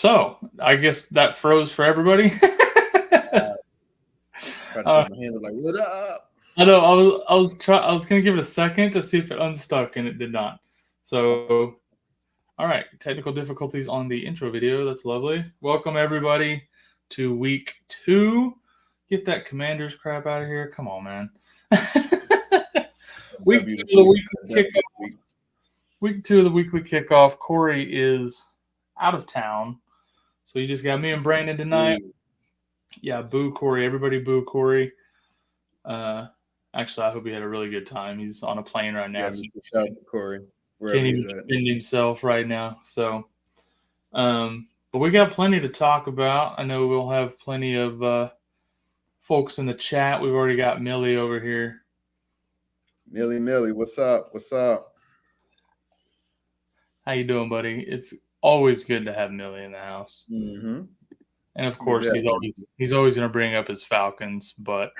So I guess that froze for everybody. Tried to take my hands like, what up? I know. I was gonna give it a second to see if it unstuck, and it did not. So, all right, technical difficulties on the intro video. That's lovely. Welcome everybody to week 2. Get that Commanders crap out of here. Come on, man. Week 2 of the weekly kickoff. Week 2 of the weekly kickoff. Corey is out of town, so you just got me and Brandon tonight. Yeah, boo Corey. Everybody boo Corey. Actually, I hope he had a really good time. He's on a plane right now. Yeah, so shout out to Corey. Can't even defend himself right now. So, but we got plenty to talk about. I know we'll have plenty of folks in the chat. We've already got Millie over here. Millie, what's up? What's up? How you doing, buddy? It's always good to have Millie in the house. Mm-hmm. And of course, he's always going to bring up his Falcons, but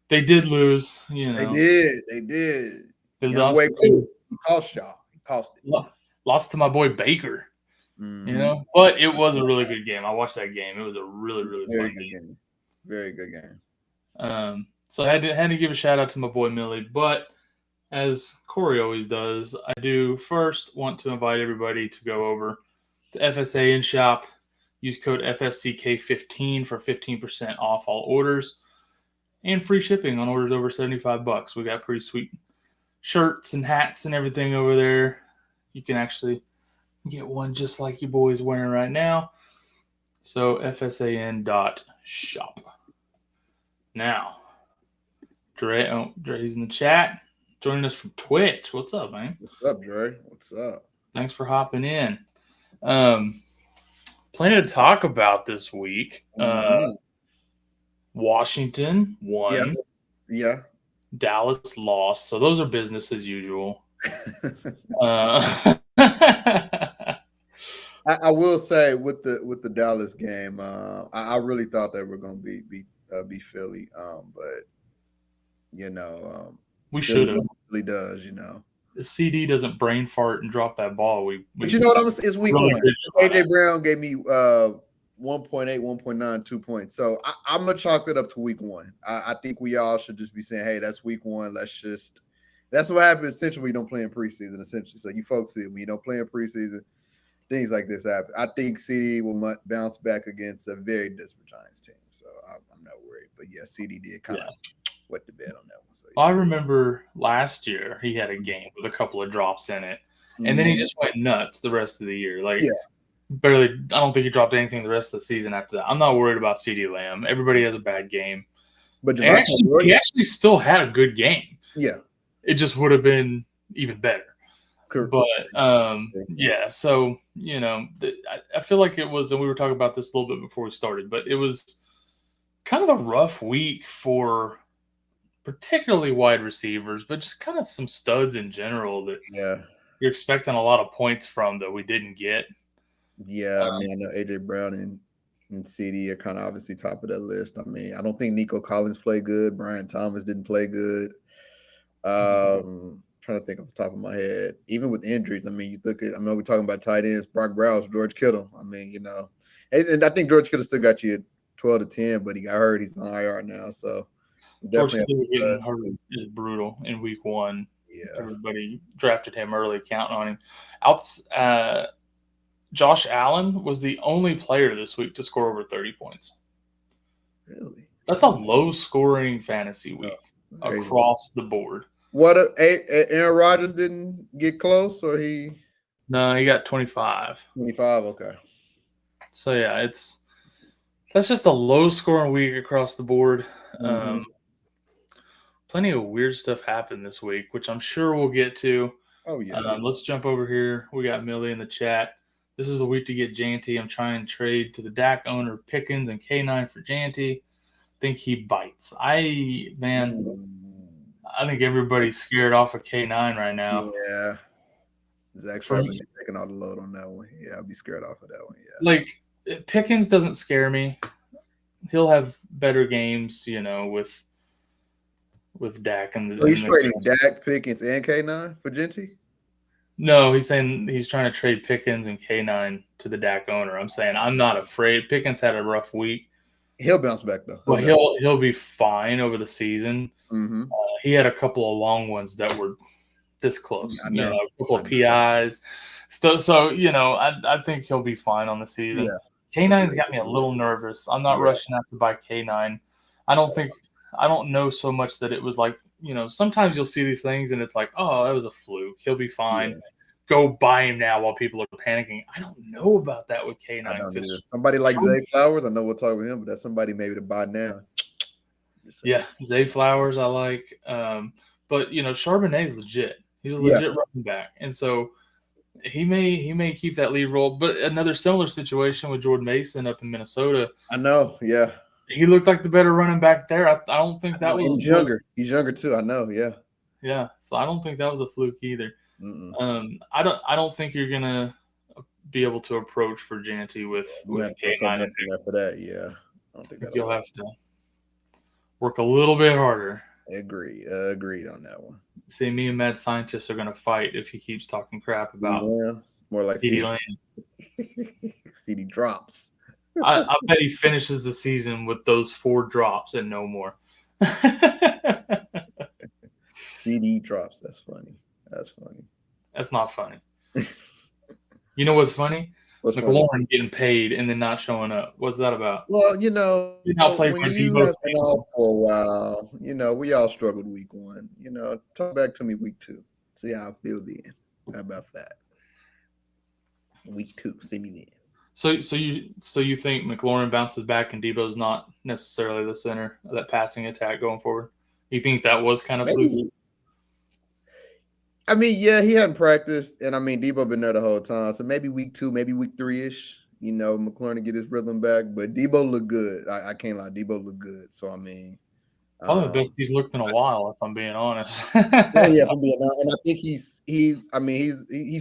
they did lose. You know, they did. They lost. He cost y'all. He cost it. Lost to my boy Baker. Mm-hmm. You know, but it was a really good game. I watched that game. It was a really fun game. Very good game. So I had to give a shout out to my boy Millie, but as Corey always does, I do first want to invite everybody to go over to FSA and shop. Use code FFCK15 for 15% off all orders and free shipping on orders over $75. We got pretty sweet shirts and hats and everything over there. You can actually get one just like your boy's wearing right now. So FSAN.shop. Now, Dre's in the chat, joining us from Twitch. What's up, man? What's up, Dre? What's up? Thanks for hopping in. Plenty to talk about this week. Washington won. Yeah. Dallas lost. So those are business as usual. I will say with the Dallas game, I really thought they were going to be Philly, but you know, we should have. Really does, you know. If CD doesn't brain fart and drop that ball, but you know what it's week really 1. AJ Brown gave me 1.8, 1.9, 2 points. So I'm gonna chalk it up to week 1. I think we all should just be saying, hey, that's week 1. That's what happens essentially when you don't play in preseason, essentially. So you folks see it when you don't play in preseason, things like this happen. I think CD will bounce back against a very desperate Giants team. So I'm not worried. But yeah, CD did kind of wet the bed on that one. So, I remember last year he had a game with a couple of drops in it, and then he just went nuts the rest of the year. Barely. I don't think he dropped anything the rest of the season after that. I'm not worried about CeeDee Lamb. Everybody has a bad game, but he actually still had a good game. Yeah, it just would have been even better. Correct. But yeah. So you know, I feel like it was, and we were talking about this a little bit before we started, but it was kind of a rough week for particularly wide receivers, but just kind of some studs in general that you're expecting a lot of points from that we didn't get. Yeah, I know AJ Brown and CD are kind of obviously top of that list. I mean, I don't think Nico Collins played good. Brian Thomas didn't play good. Trying to think off the top of my head. Even with injuries, I mean, you look at, we're talking about tight ends, Brock Browse, George Kittle. I mean, you know, and I think George Kittle still got you at 12 to 10, but he got hurt. He's on IR now, so definitely getting hurt is brutal in week 1. Yeah, everybody drafted him early, counting on him. Josh Allen was the only player this week to score over 30 points. Really? That's a low-scoring fantasy week across the board. What? Aaron Rodgers didn't get close, or he? No, he got 25. 25, okay. So yeah, that's just a low-scoring week across the board. Plenty of weird stuff happened this week, which I'm sure we'll get to. Oh, yeah. Let's jump over here. We got Millie in the chat. This is a week to get Janty. I'm trying to trade to the Dak owner Pickens and K9 for Janty. Think he bites. I think everybody's scared off of K9 right now. Yeah. Zach Sharp's taking all the load on that one. Yeah, I'll be scared off of that one. Yeah. Like, Pickens doesn't scare me. He'll have better games, you know, with Dak. He's trading Dak, Pickens, and K9 for Janty? No, he's saying he's trying to trade Pickens and K9 to the Dak owner. I'm saying I'm not afraid. Pickens had a rough week. He'll bounce back though. But he'll be fine over the season. Mm-hmm. He had a couple of long ones that were this close. I know. A couple of PIs. So I think he'll be fine on the season. Yeah. K9's got me a little nervous. I'm not rushing out to buy K9. I don't know so much that it was like, sometimes you'll see these things and it's like, oh, that was a fluke. He'll be fine. Yeah. Go buy him now while people are panicking. I don't know about that with K9. I don't either. Somebody like Zay Flowers, I know we'll talk with him, but that's somebody maybe to buy now. Yeah, Zay Flowers I like. But Charbonnet's legit. He's a legit running back. And so he may keep that lead role. But another similar situation with Jordan Mason up in Minnesota. I know, yeah. He looked like the better running back there. I don't think that was. He's younger. He's younger too. I know. Yeah. Yeah. So I don't think that was a fluke either. I don't think you're gonna be able to approach for Janty with K9 for that. Yeah. I don't think you'll have to work a little bit harder. Agreed on that one. See, me and Mad Scientist are gonna fight if he keeps talking crap about more like CD Lamb. CD drops. I bet he finishes the season with those 4 drops and no more. CD drops. That's funny. That's not funny. You know what's funny? McLaurin getting paid and then not showing up. What's that about? Well, when you have been off for a while, we all struggled week 1. Talk back to me week 2. See how I feel then. How about that? Week 2, see me then. So you think McLaurin bounces back and Debo's not necessarily the center of that passing attack going forward? You think that was kind of fluky? I mean, yeah, he hadn't practiced, and I mean, Debo been there the whole time. So maybe week 2, maybe week 3-ish, McLaurin to get his rhythm back. But Debo looked good. I can't lie, Debo looked good. So I mean, probably the best he's looked in a while, if I'm being honest. yeah, and I think he's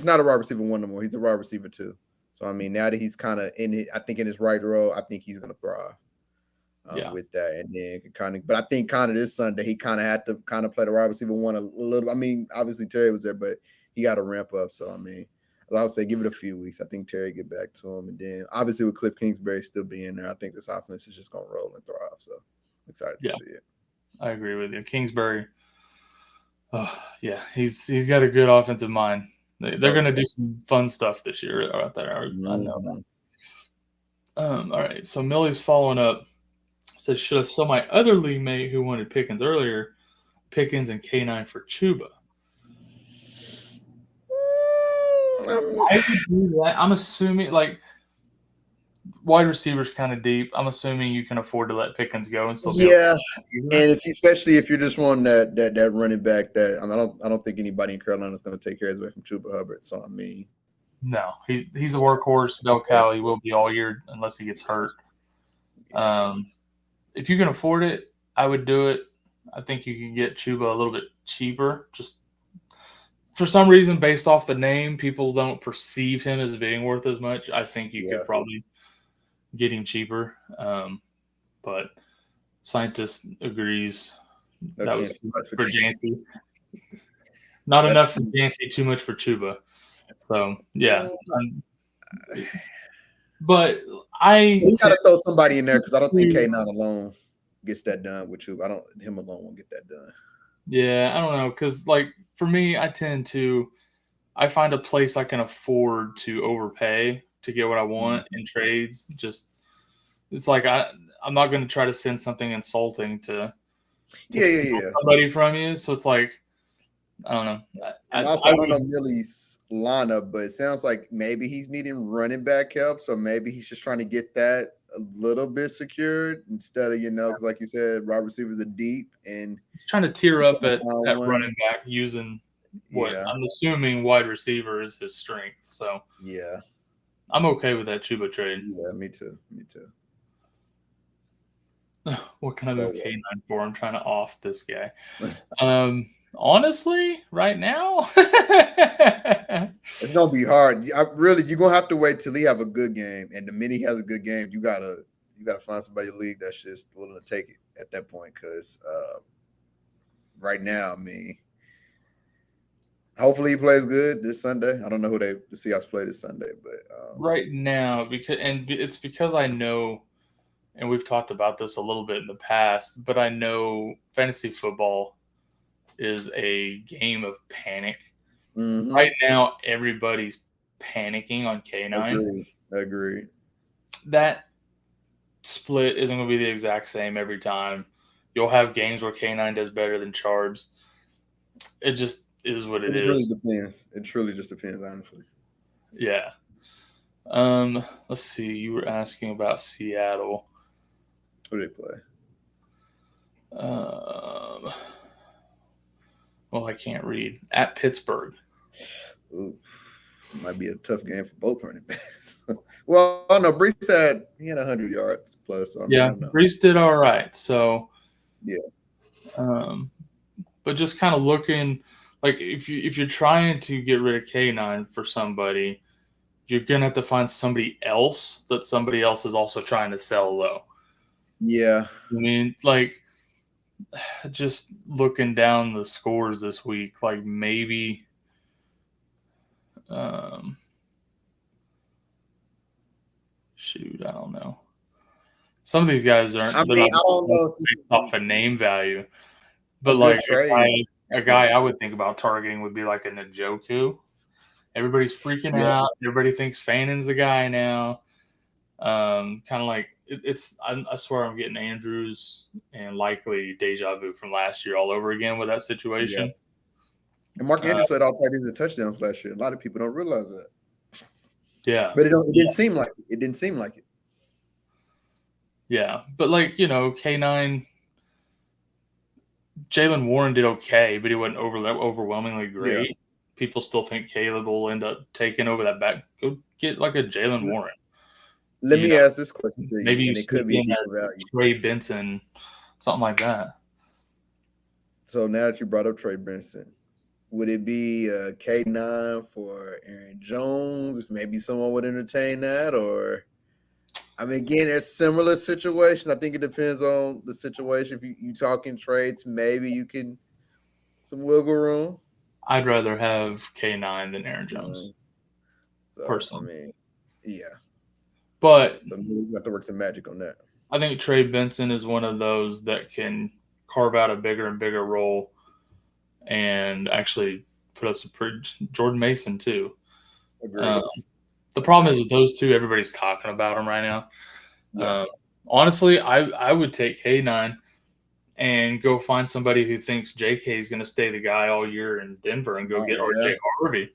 not a wide receiver 1 no more. He's a wide receiver 2. So I mean, now that he's kind of in his right role, I think he's going to thrive with that. And then but I think this Sunday he kind of had to play the wide receiver 1 a little. I mean, obviously Terry was there, but he got to ramp up. So I mean, I would say give it a few weeks. I think Terry get back to him, and then obviously with Cliff Kingsbury still being there, I think this offense is just going to roll and thrive. So I'm excited to see it. I agree with you, Kingsbury. Oh yeah, he's got a good offensive mind. They're going to do some fun stuff this year out there. I know that. All right, so Millie's following up. Says, should I sell my other league mate who wanted Pickens earlier, Pickens and K9 for Chuba? I would do that. I'm assuming, wide receivers kind of deep. I'm assuming you can afford to let Pickens go and still. Yeah, and especially if you're just wanting that running back, I don't think anybody in Carolina is going to take care away from Chuba Hubbard. So I mean, no, he's a workhorse. Bell cow. He will be all year unless he gets hurt. If you can afford it, I would do it. I think you can get Chuba a little bit cheaper. Just for some reason, based off the name, people don't perceive him as being worth as much. I think you could probably get him cheaper. But Scientist agrees. That was too much for Jancy. Not enough for Jancy, too much for Chuba. So, yeah. But we got to throw somebody in there because I don't think K9 alone gets that done with Chuba. Him alone won't get that done. Yeah, I don't know because for me, I find a place I can afford to overpay to get what I want in trades. Just it's like I'm not going to try to send something insulting to somebody from you. So it's like I don't know. I don't know Millie's lineup, but it sounds like maybe he's needing running back help. So maybe he's just trying to get that a little bit secured instead of, like you said, wide receivers are deep and he's trying to tier up at running back using what I'm assuming wide receiver is his strength. So yeah, I'm okay with that Chuba trade. Yeah, me too. What can I do K9 for? I'm trying to off this guy. Honestly, right now, it's gonna be hard. You're gonna have to wait till he have a good game, and the minute he has a good game, you gotta find somebody in the league that's just willing to take it at that point. Because right now, I mean, Hopefully he plays good this Sunday. I don't know who the Seahawks play this Sunday, but right now it's because I know, and we've talked about this a little bit in the past, but I know fantasy football is a game of panic. Right now, everybody's panicking on K9. Agreed. That split isn't going to be the exact same every time. You'll have games where K9 does better than Charbs. It just is what it is. Really depends. It truly just depends, honestly. Yeah. Let's see. You were asking about Seattle. Who do they play? Well, I can't read. At Pittsburgh. Ooh, might be a tough game for both running backs. Well, I know Brees had 100 yards plus. So yeah, Brees did all right. So yeah. But just kind of looking like if you're trying to get rid of K9 for somebody, you're gonna have to find somebody else that somebody else is also trying to sell low. Yeah. I mean, like just looking down the scores this week, like maybe shoot, I don't know. Some of these guys aren't. I mean, I don't know based off a name value, but like a guy I would think about targeting would be like a Njoku. Everybody's freaking out. Everybody thinks Fannon's the guy now. Kind of like it's. I swear I'm getting Andrews and likely deja vu from last year all over again with that situation. Yeah. And Mark Andrews led all tight ends and touchdowns last year. A lot of people don't realize that. Yeah, but it didn't seem like it. It didn't seem like it. Yeah, but like K9, Jalen Warren did okay, but he wasn't overwhelmingly great. Yeah. People still think Caleb will end up taking over that back. Go get like a Jalen Warren. Let me ask this question to you. Maybe and it could be a deeper value. Trey Benson, something like that. So now that you brought up Trey Benson, would it be K9 for Aaron Jones? If maybe someone would entertain that, or I mean, again, it's similar situation. I think it depends on the situation. If you talking trades, maybe you can some wiggle room. I'd rather have K9 than Aaron Jones. So, personally. I mean, yeah. But so you have to work some magic on that. I think Trey Benson is one of those that can carve out a bigger and bigger role and actually put us Jordan Mason too. The problem is with those two, everybody's talking about them right now. Yeah. Honestly, I would take K9 and go find somebody who thinks JK is going to stay the guy all year in Denver and go get RJ Harvey.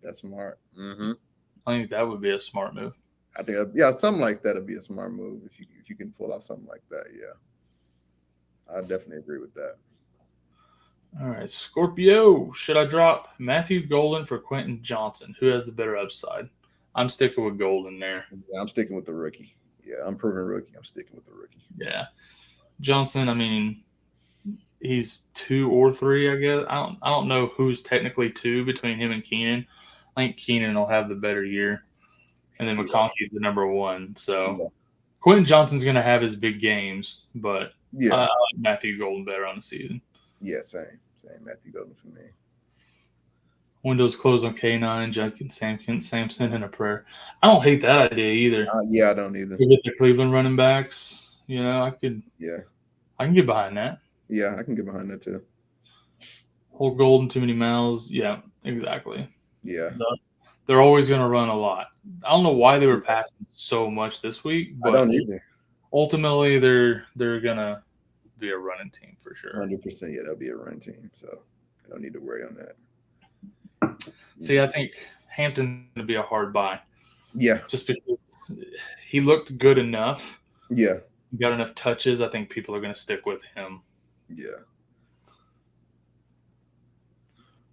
That's smart. Mm-hmm. I think that would be a smart move. I think, something like that would be a smart move if you can pull off something like that. Yeah, I definitely agree with that. All right, Scorpio. Should I drop Matthew Golden for Quentin Johnson? Who has the better upside? I'm sticking with Golden there. Yeah, I'm sticking with the rookie. Yeah, I'm proven rookie. I'm sticking with the rookie. Yeah, Johnson. I mean, he's 2 or 3. I guess I don't know who's technically 2 between him and Keenan. I think Keenan will have the better year. And then McConkey's the number 1. So Quentin Johnson's going to have his big games, but I like Matthew Golden better on the season. Yeah, same Matthew Golden for me. Windows closed on K9, Jenkins, Samson, and a prayer. I don't hate that idea either. I don't either. We get the Cleveland running backs. I can get behind that. Yeah, I can get behind that too. Whole Golden, too many mouths. Yeah, exactly. Yeah. They're always going to run a lot. I don't know why they were passing so much this week, but I don't either. Ultimately, they're going to be a running team for sure. 100%. Yeah, they'll be a running team. So I don't need to worry on that. See, I think Hampton would be a hard buy. Yeah. Just because he looked good enough. Yeah. He got enough touches. I think people are going to stick with him. Yeah.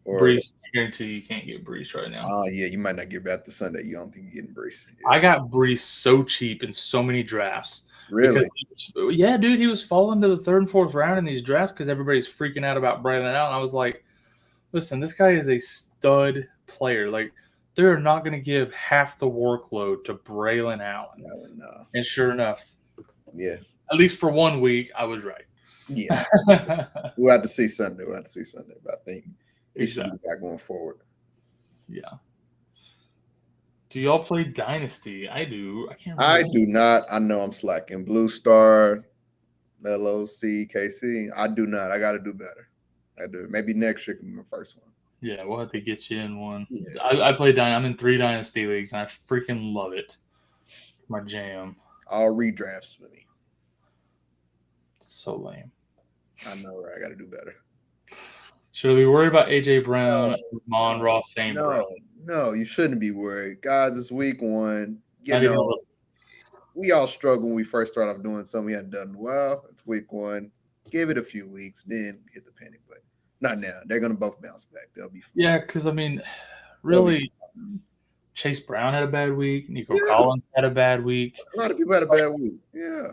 Brees, I guarantee you can't get Brees right now. Yeah, you might not get back to Sunday. You don't think you're getting Brees. Yeah. I got Brees so cheap in so many drafts. Really? Yeah, dude, he was falling to the 3rd and 4th round in these drafts because everybody's freaking out about Braylon Allen. I was like, listen, this guy is a stud player. Like, they're not going to give half the workload to Braylon Allen. No. And sure enough, at least for 1 week, I was right. Yeah. We'll have to see Sunday. But I think He should be the guy going forward. Yeah. Do y'all play Dynasty? I do. I can't remember. I do not. I know I'm slacking. Blue Star, LOC, KC. I do not. I got to do better. I do. Maybe next year can be my first one. Yeah, we'll have to get you in one. Yeah. I play Dynasty. I'm in 3 Dynasty leagues, and I freaking love it. It's my jam. All redrafts with me. It's so lame. I know, right? I got to do better. Should we be worried about A.J. Brown, Mon Ross, St. Brown? No, you shouldn't be worried. Guys, it's week 1. We all struggled when we first started off doing something we hadn't done well. It's week 1. Give it a few weeks, then hit the panic button. Not now. They're going to both bounce back. They'll be fine. Yeah, because, I mean, really, Chase Brown had a bad week. Nico Collins had a bad week. A lot of people had a bad week. Yeah.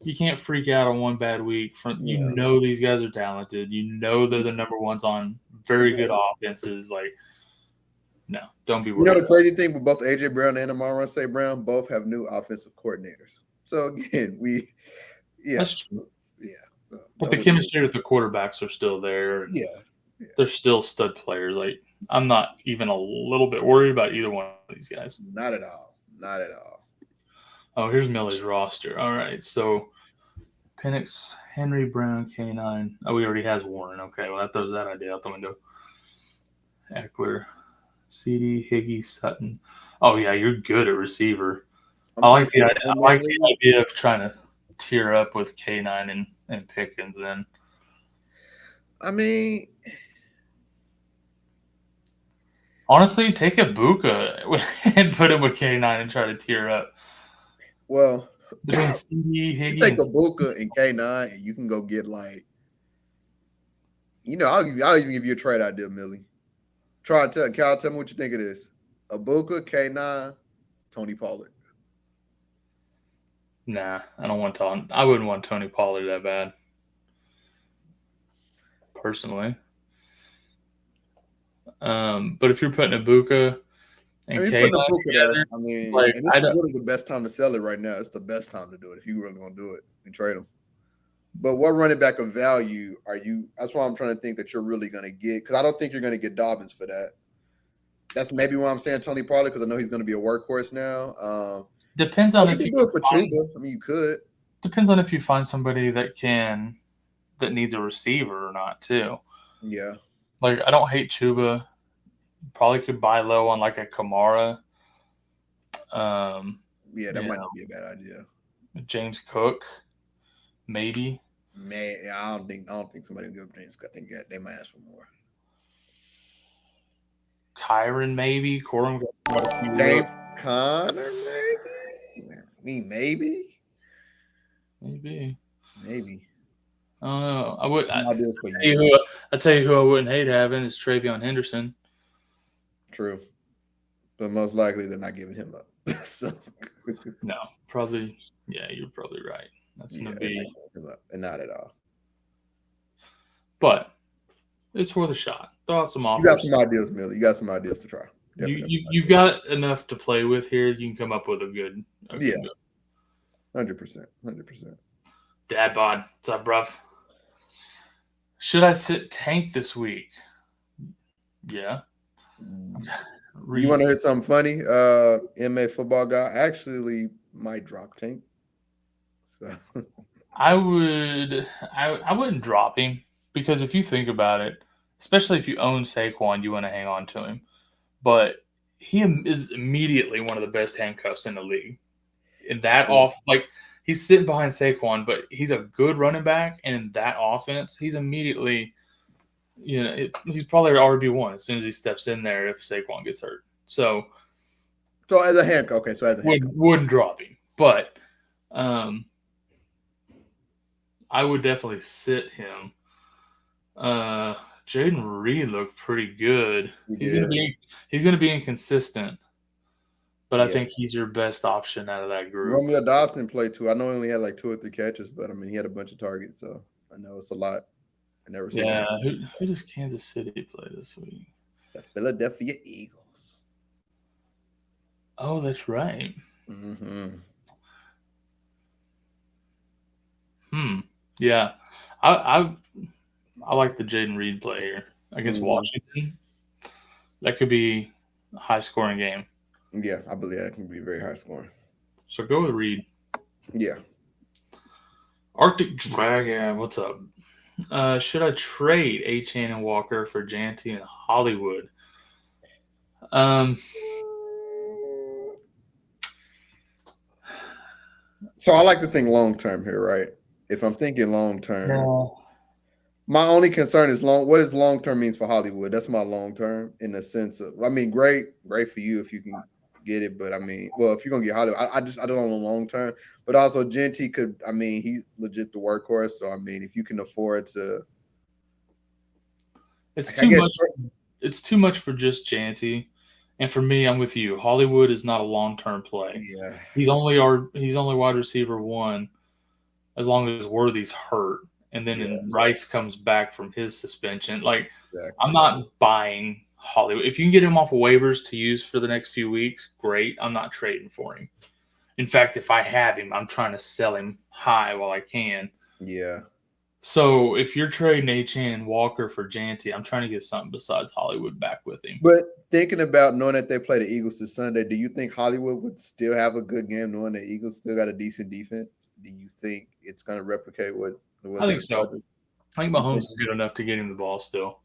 You can't freak out on one bad week. You know these guys are talented. You know they're the number ones on very good offenses. Like, no, don't be worried. You know the crazy thing with both A.J. Brown and Amon-Ra St. Brown, both have new offensive coordinators. So, again, That's true. Yeah. So, but the chemistry with the quarterbacks are still there. Yeah. They're still stud players. Like, I'm not even a little bit worried about either one of these guys. Not at all. Not at all. Oh, here's Millie's roster. All right, so Penix, Henry, Brown, K9. Oh, he already has Warren. Okay, well, that throws that idea out the window. Eckler, CD, Higgy, Sutton. Oh, yeah, you're good at receiver. I like the idea of trying to tier up with K9 and Pickens then. I mean, honestly, take a Buka and put him with K9 and try to tier up. Well, between CD, Higgy, take a Buka and K9, and you can go get I'll even give you a trade idea, Millie. Cal, tell me what you think it is. A Buka, K9, Tony Pollard. Nah, I don't want I wouldn't want Tony Pollard that bad. Personally. But if you're putting a Buka and K9 together, and this is really the best time to sell it right now. It's the best time to do it if you really want to do it and trade them. But what running back of value are you? That's why I'm trying to think that you're really going to get, because I don't think you're going to get Dobbins for that. That's maybe why I'm saying Tony Pollard, because I know he's going to be a workhorse now. Depends on if you do it for Chuba. I mean, you could. Depends on if you find somebody that needs a receiver or not too. Yeah. Like, I don't hate Chuba. Probably could buy low on like a Kamara. That might not be a bad idea. James Cook, maybe. I don't think somebody will give James Cook. I think they might ask for more. Kyron, maybe. Corum. James Conner, maybe. I mean, maybe. I don't know. I would. I tell you who I wouldn't hate having is Travion Henderson. True, but most likely they're not giving him up. So no, probably. Yeah, you're probably right. That's gonna be not at all. But it's worth a shot. Throw out some offers. You got some ideas, Millie. You got some ideas to try. You've got enough to play with here. You can come up with a good. 100%. Dad bod, what's up, bruv? Should I sit tank this week? Yeah. You want to hear something funny? MA football guy actually might drop tank. So I wouldn't drop him, because if you think about it, especially if you own Saquon, you want to hang on to him. But he is immediately one of the best handcuffs in the league. In that he's sitting behind Saquon, but he's a good running back, and in that offense, he's immediately, he's probably RB1 as soon as he steps in there if Saquon gets hurt. So as a handcuff, wouldn't drop him, but I would definitely sit him. Jaden Reed looked pretty good. He's gonna be inconsistent, but I think he's your best option out of that group. Romeo Dobson played too. I know he only had like 2 or 3 catches, but I mean he had a bunch of targets, so I know it's a lot. I never seen who does Kansas City play this week? The Philadelphia Eagles. Oh, that's right. Mm-hmm. Yeah. I like the Jaden Reed play here. against Washington. That could be a high-scoring game. Yeah, I believe that can be very high-scoring. So go with Reed. Yeah. Arctic Dragon, what's up? Should I trade Achane and Walker for Janty and Hollywood? So I like to think long-term here, right? If I'm thinking long-term, my only concern is what does long-term means for Hollywood? That's my long-term in the sense of, I mean, great for you if you can get it, but I mean, well, if you're gonna get Hollywood, I don't know long-term, but also Genty could, I mean, he's legit the workhorse, so I mean, if you can afford to, it's too much. It's too much for just Janty, and for me, I'm with you. Hollywood is not a long-term play. Yeah, he's only wide receiver 1 as long as Worthy's hurt. And then Rice comes back from his suspension. Like, exactly. I'm not buying Hollywood. If you can get him off of waivers to use for the next few weeks, great. I'm not trading for him. In fact, if I have him, I'm trying to sell him high while I can. Yeah. So if you're trading Achane and Walker for Janty, I'm trying to get something besides Hollywood back with him. But thinking about knowing that they play the Eagles this Sunday, do you think Hollywood would still have a good game knowing the Eagles still got a decent defense? Do you think it's going to replicate what I think so. I think Mahomes is good enough to get him the ball still.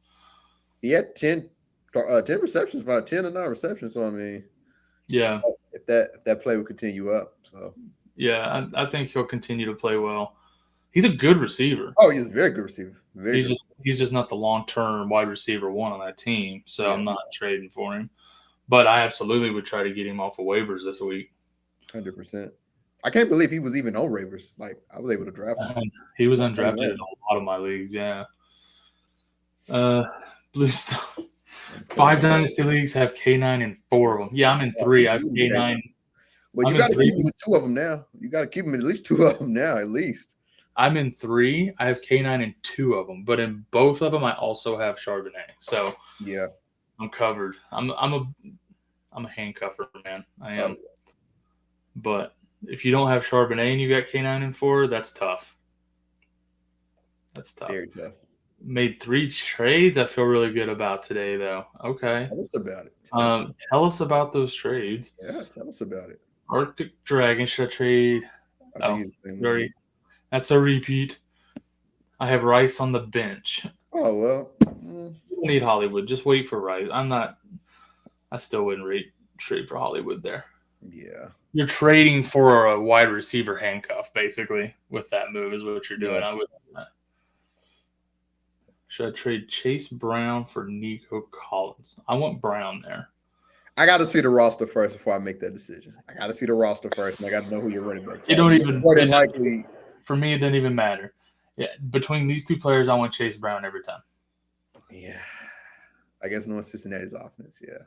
He had 10 receptions, about 10 or 9 receptions. So, I mean, yeah, if that play would continue up. So, yeah, I think he'll continue to play well. He's a good receiver. Oh, he's a very good receiver. He's just not the long-term wide receiver 1 on that team, so I'm not trading for him. But I absolutely would try to get him off of waivers this week. 100%. I can't believe he was even on waivers. Like, I was able to draft him. He was undrafted in a lot of my leagues, yeah. Blue Star. 5 dynasty leagues have K9 in 4 of them. Yeah, I'm in 3. I have K9. Well, you got to keep him in 2 of them now. You got to keep him in at least 2 of them now, at least. I'm in 3. I have K9 in 2 of them, but in both of them, I also have Charbonnet. So yeah, I'm covered. I'm a handcuffer, man. I am. But if you don't have Charbonnet and you got K9 and 4, that's tough. That's tough. Very tough. Made 3 trades. I feel really good about today, though. Okay. Tell us about it. Tell us about those trades. Yeah, tell us about it. Arctic Dragon, should I trade? That's a repeat. I have Rice on the bench. Oh, well. You don't need Hollywood. Just wait for Rice. I still wouldn't trade for Hollywood there. Yeah. You're trading for a wide receiver handcuff, basically, with that move is what you're doing. Yeah. Should I trade Chase Brown for Nico Collins? I want Brown there. I got to see the roster first before I make that decision. I got to see the roster first, and I got to know who you're running back to. It don't even more than likely. For me, it doesn't even matter. Yeah, between these 2 players, I want Chase Brown every time. Yeah, I guess knowing Cincinnati's offense, yeah.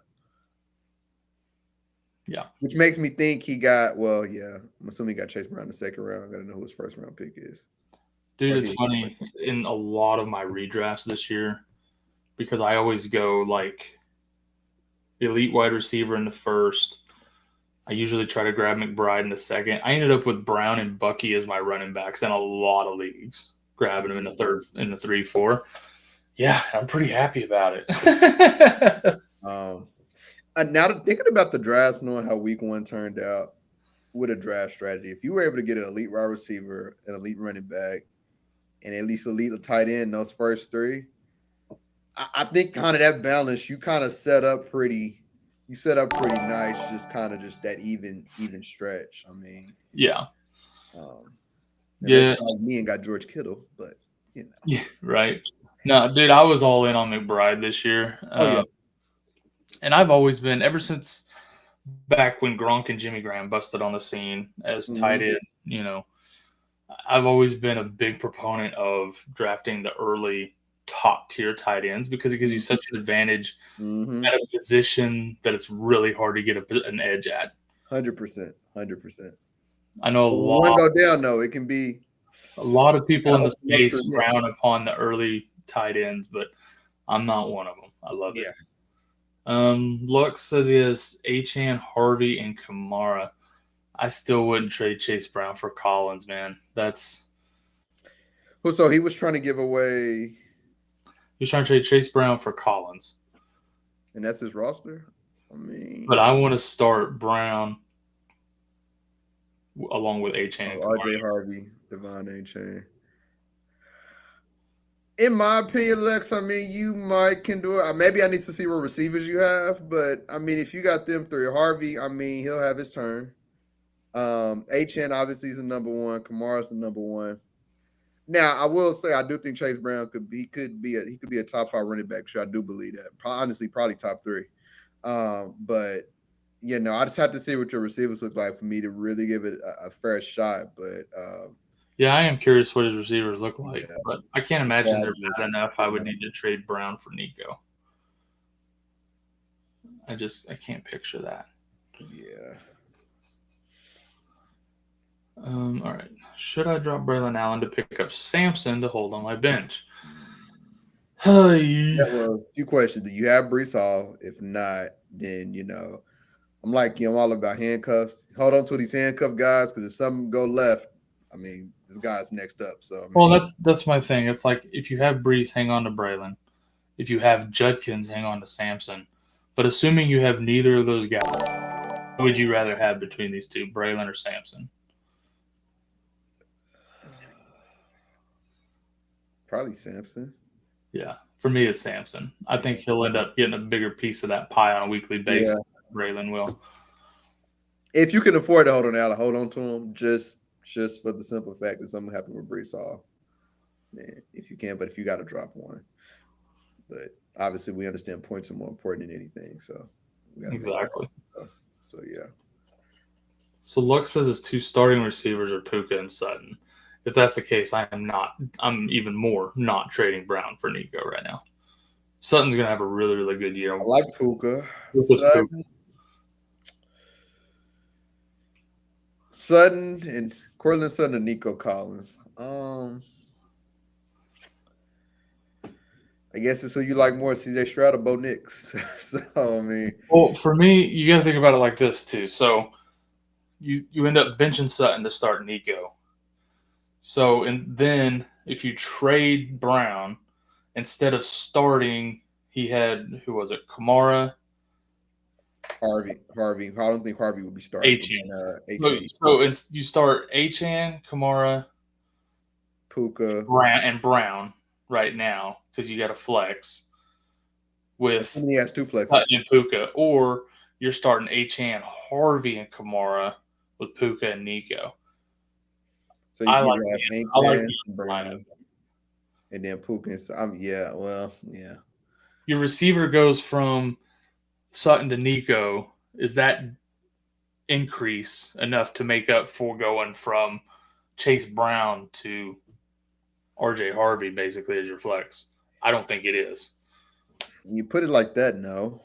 Yeah. Which makes me think he got, well, yeah, I'm assuming he got Chase Brown in the 2nd round. I got to know who his 1st round pick is. Dude, it's funny. In a lot of my redrafts this year, because I always go like elite wide receiver in the 1st. I usually try to grab McBride in the 2nd. I ended up with Brown and Bucky as my running backs in a lot of leagues, grabbing them in the 3rd, in the 3, 4. Yeah, I'm pretty happy about it. Now thinking about the drafts, knowing how week 1 turned out with a draft strategy, if you were able to get an elite wide receiver, an elite running back, and at least elite tight end, those first 3, I think kind of that balance, you kind of set up pretty nice, just that even stretch. I mean, yeah. Like me and got George Kittle, but you know. Yeah, right. No, dude, I was all in on McBride this year. And I've always been, ever since back when Gronk and Jimmy Graham busted on the scene as tight end, you know, I've always been a big proponent of drafting the early top-tier tight ends because it gives you such an advantage at a position that it's really hard to get an edge at. 100%. I know a lot. One go down, though. It can be a lot of people in the space frown upon the early tight ends, but I'm not one of them. I love it. Lux says he has Achane, Harvey, and Kamara. I still wouldn't trade Chase Brown for Collins, man. That's so he was trying to give away. He's trying to trade Chase Brown for Collins. And that's his roster? I mean... But I want to start Brown along with A-Chain. R.J. Harvey, Devon A-Chain. In my opinion, Lex, I mean, you can do it. Maybe I need to see what receivers you have, but I mean, if you got them three, Harvey, I mean, he'll have his turn. A-Chain obviously is the number one. Kamara's the number one. Now, I will say I do think Chase Brown could be a top 5 running back. Sure, I do believe that. Honestly, probably top 3. But I just have to see what your receivers look like for me to really give it a fair shot. But yeah, I am curious what his receivers look like, but I can't imagine they're bad enough. I would need to trade Brown for Nico. I can't picture that. Yeah. All right. Should I drop Braylon Allen to pick up Samson to hold on my bench? Well, a few questions. Do you have Breece Hall? If not, then I'm like I'm all about handcuffs. Hold on to these handcuff guys because if something go left, I mean, this guy's next up. So that's my thing. It's like if you have Breece, hang on to Braylon. If you have Judkins, hang on to Samson. But assuming you have neither of those guys, what would you rather have between these two, Braylon or Samson? Probably Samson. Yeah, for me, it's Samson. I think he'll end up getting a bigger piece of that pie on a weekly basis. Yeah. Braylon will. If you can afford to hold on to him, just for the simple fact that something happened with Breece Hall. Man, if you can, but if you got to drop one. But obviously, we understand points are more important than anything. So we got exactly. So yeah. So Luck says his 2 starting receivers are Puka and Sutton. If that's the case, I'm even more not trading Brown for Nico right now. Sutton's going to have a really, really good year. I like Puka. Sutton and Cortland Sutton and Nico Collins. I guess it's who you like more, CJ Stroud or Bo Nix. So, I mean. Well, for me, you got to think about it like this, too. So, you end up benching Sutton to start Nico. So, and then if you trade Brown, instead of starting, he had, who was it, Kamara? Harvey. I don't think Harvey would be starting. H-Chan. So you start H-Chan, Kamara, Puka, and Brown right now because you got a flex with he has 2 flexes and Puka, or you're starting H-Chan, Harvey, and Kamara with Puka and Nico. So you have H-Chan and Brown, and then Puka. Yeah. Your receiver goes from Sutton to Nico. Is that increase enough to make up for going from Chase Brown to RJ Harvey basically as your flex? I don't think it is. You put it like that, no.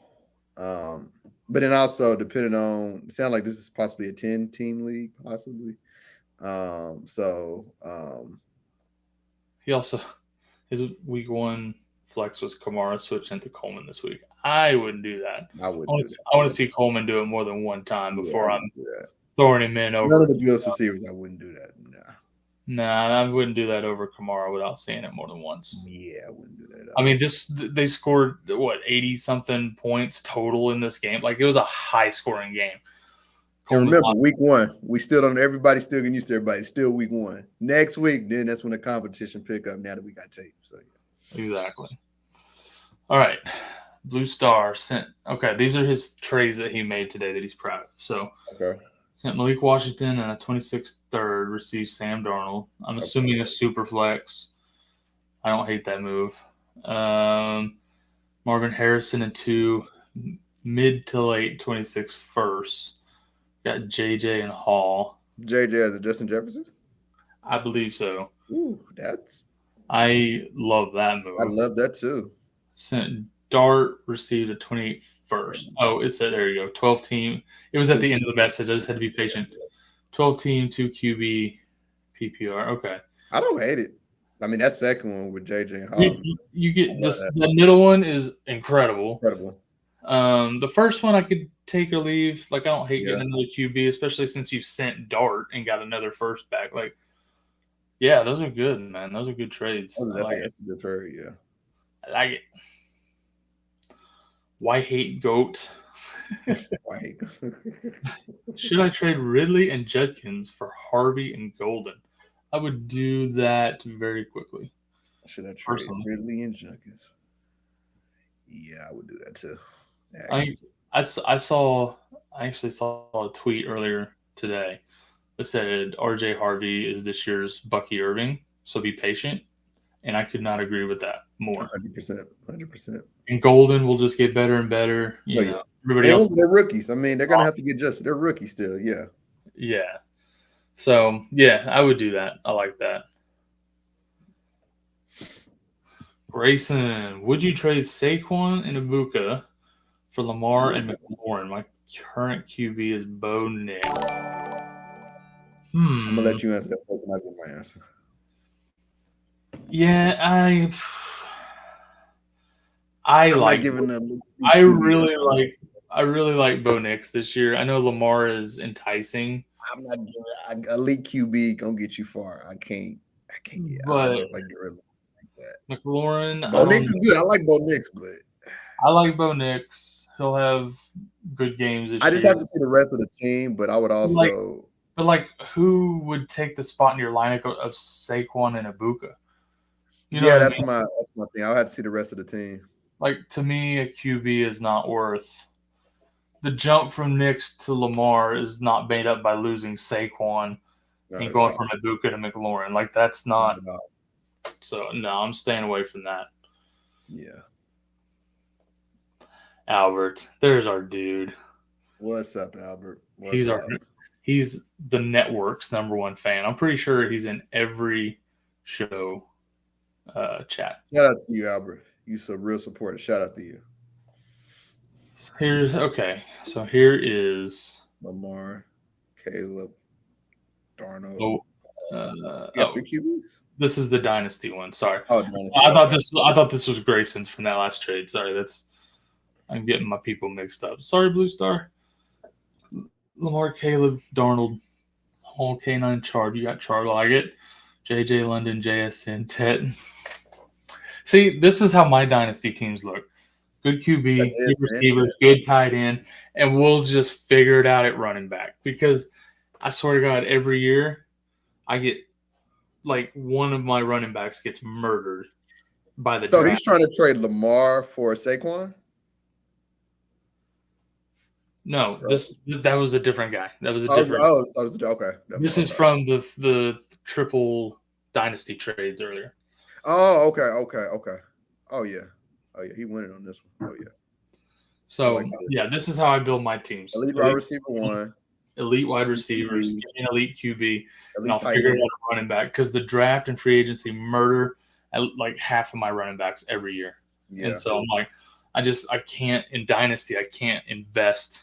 But then also depending on, it sounds like this is possibly a 10-team league, possibly. He also, his week 1 flex was Kamara switched into Coleman this week. I wouldn't do that. I want to see Coleman do it more than one time before I'm throwing him in over. None of the Bills receivers, I wouldn't do that. Nah, I wouldn't do that over Kamara without seeing it more than once. Yeah, I wouldn't do that. I mean, they scored, 80-something points total in this game. Like, it was a high-scoring game. And remember, week 1, we still don't. Everybody's still getting used to everybody. It's still week 1. Next week, then that's when the competition pick up. Now that we got tape, so yeah. Exactly. All right, Blue Star sent. Okay, these are his trades that he made today that he's proud of. So, sent Malik Washington and a 26th third. Received Sam Darnold. I'm assuming a super flex. I don't hate that move. Marvin Harrison and 2 mid to late 26 first. Got JJ and Hall. JJ as a Justin Jefferson? I believe so. Ooh, I love that move. I love that too. Sent Dart, received a 28 first. Oh, it said, there you go, 12 team. It was at the end of the message. I just had to be patient. 12 team, 2 QB, PPR. Okay. I don't hate it. I mean, that second one with JJ and Hall. You get this. The middle one is incredible. The first one I could take or leave. Like, I don't hate getting another QB, especially since you sent Dart and got another first back. Like, yeah, those are good, man. Those are good trades. That's a good trade, yeah. like it. Why hate GOAT? White. Should I trade Ridley and Judkins for Harvey and Golden? I would do that very quickly. Should I trade Personally. Ridley and Junkins? Yeah, I would do that too. I actually saw a tweet earlier today that said RJ Harvey is this year's Bucky Irving, so be patient. And I could not agree with that more. 100%. 100%. And Golden will just get better and better. You know, everybody else. They're rookies. I mean, they're going to have to get adjusted. They're rookies still. Yeah. Yeah. So, yeah, I would do that. I like that. Grayson, would you trade Saquon and Ibuka for Lamar and McLaurin? My current QB is Bo Nick. I'm going to let you answer that first and I'll give my answer. Yeah, I really like Bo Nix this year. I know Lamar is enticing. I'm not giving elite QB gonna get you far. I can't. Yeah, but I don't know if I can get rid of that. McLaurin, Bo Nix is good. I like Bo Nix, but I like Bo Nix. He'll have good games this year. I just have to see the rest of the team, but I would also. But who would take the spot in your lineup of Saquon and Ibuka? You know that's my thing. I'll have to see the rest of the team. Like, to me, a QB is not worth the jump from Nix to Lamar is not made up by losing Saquon and going from Ibuka to McLaurin. Like, that's not. So, no, I'm staying away from that. Yeah. Albert, there's our dude. What's up, Albert? He's the network's #1 fan. I'm pretty sure he's in every show chat. Shout out to you, Albert. You're a real supporter. Shout out to you. So here is Lamar, Caleb, Darnold. Three QBs? This is the dynasty one. Sorry. Oh, dynasty. I thought this was Grayson's from that last trade. Sorry, I'm getting my people mixed up. Sorry, Blue Star. Lamar, Caleb, Darnold, Hall, K9, Chard. You got Chard. I like it. JJ London, JSN, Tet. See, this is how my dynasty teams look. Good QB, good receivers, good tight end, and we'll just figure it out at running back. Because I swear to God, every year I get one of my running backs gets murdered by the. So draft. He's trying to trade Lamar for Saquon? No, that was a different guy. That was a different. Okay. This is from the triple dynasty trades earlier. Oh, okay. Oh yeah. He winning on this one. Oh yeah. So this is how I build my teams. Elite wide receiver 1. Elite wide receivers, an elite QB, and I'll figure out a running back because the draft and free agency murder half of my running backs every year. Yeah. And so I'm like, I can't in dynasty. I can't invest.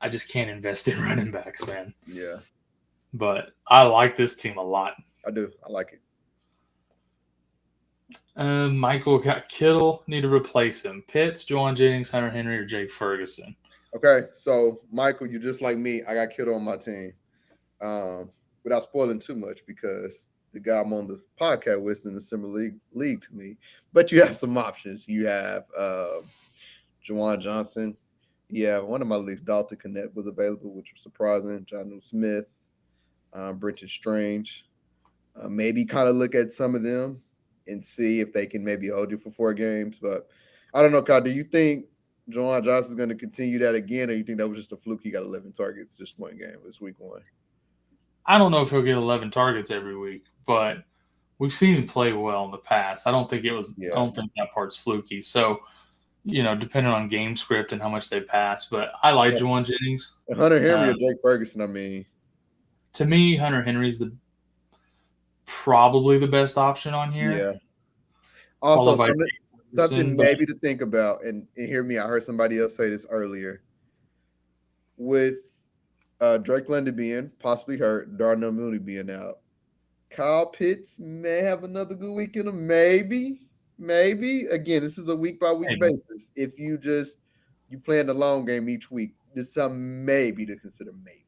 I just can't invest in running backs, man. Yeah. But I like this team a lot. I do. I like it. Michael got Kittle. Need to replace him. Pitts, Juwan Jennings, Hunter Henry, or Jake Ferguson. Okay, so Michael, you're just like me. I got Kittle on my team. Without spoiling too much, because the guy I'm on the podcast with is in a similar league to me. But you have some options. You have Juwan Johnson. Yeah, one of my leagues, Dalton Connect, was available, which was surprising. Jonnu Smith, Brenton Strange. Maybe kind of look at some of them and see if they can maybe hold you for 4 games. But I don't know, Kyle, do you think Juwan Johnson is going to continue that again, or you think that was just a fluke? He got 11 targets just one game. It's week 1. I don't know if he'll get 11 targets every week, but we've seen him play well in the past. I don't think it was. Yeah. I don't think that part's fluky. So, depending on game script and how much they pass, but I like Juwan Jennings. Hunter Henry or Jake Ferguson. I mean, to me, Hunter Henry's probably the best option on here. Yeah. Also, something maybe to think about, and hear me, I heard somebody else say this earlier. With Drake London being possibly hurt, Darnell Mooney being out, Kyle Pitts may have another good week in him. Maybe. Again, this is a week-by-week basis. If you play in the long game each week, there's some maybe to consider maybe.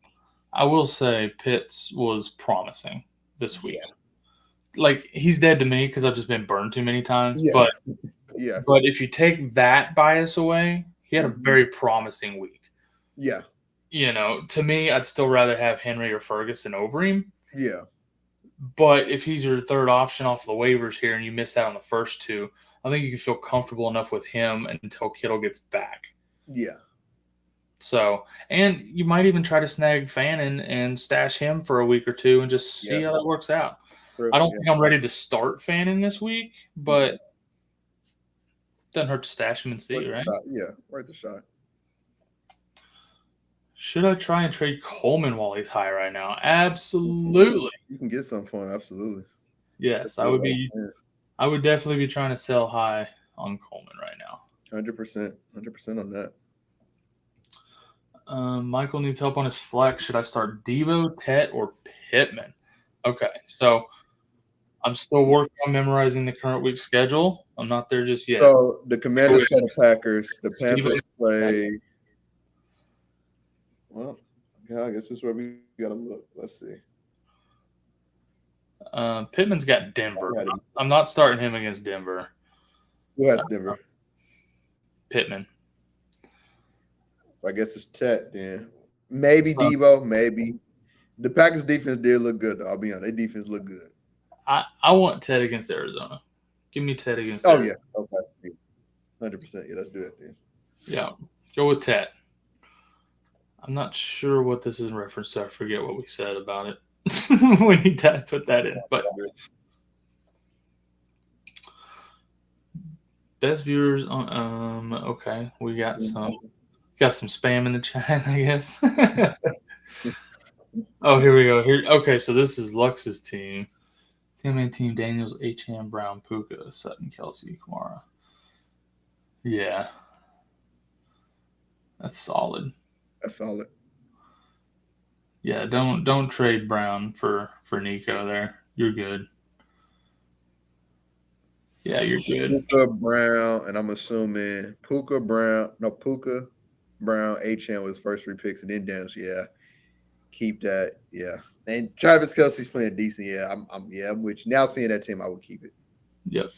I will say Pitts was promising this week. like he's dead to me because I've just been burned too many times. Yeah. But Yeah. but if you take that bias away, he had a Mhm. very promising week. Yeah. To me, I'd still rather have Henry or Ferguson over him. Yeah. But if he's your third option off the waivers here and you miss out on the first two, I think you can feel comfortable enough with him until Kittle gets back. Yeah. So, and you might even try to snag Fannin and stash him for a week or two and just see how that works out. I don't think I'm ready to start Fannin this week, but doesn't hurt to stash him and see, right? Yeah, worth the shot. Should I try and trade Coleman while he's high right now? Absolutely. You can get some for him, absolutely. Yes, I would definitely be trying to sell high on Coleman right now. 100%. 100% on that. Michael needs help on his flex. Should I start Devo, Tet, or Pittman? Okay, so I'm still working on memorizing the current week's schedule. I'm not there just yet. So the Commanders play the Packers. The Panthers play. Well, yeah, I guess this is where we gotta look. Let's see. Pittman's got Denver. I'm not starting him against Denver. Who has Denver? Pittman. So I guess it's Tet then. Maybe Devo, maybe. The Packers defense did look good, though. I'll be honest. Their defense looked good. I want Ted against Arizona. Give me Ted against Arizona. Yeah. Okay. 100%. Yeah, let's do that then. Yeah. Go with Ted. I'm not sure what this is in reference to. I forget what we said about it. We need to put that in. But best viewers on okay. We got some spam in the chat, I guess. Oh, here we go. Okay, so this is Lux's team. Team Daniels, H.M. Brown, Puka, Sutton, Kelsey, Kamara. Yeah. That's solid. Yeah, don't trade Brown for Nico there. You're good. Yeah, you're good. Puka, Brown, and I'm assuming Puka, Brown, H.M. was first 3 picks, and then Daniels. Yeah. Keep that. Yeah. And Travis Kelsey's playing decent. Yeah, I'm with you. Now seeing that team, I would keep it. Yep.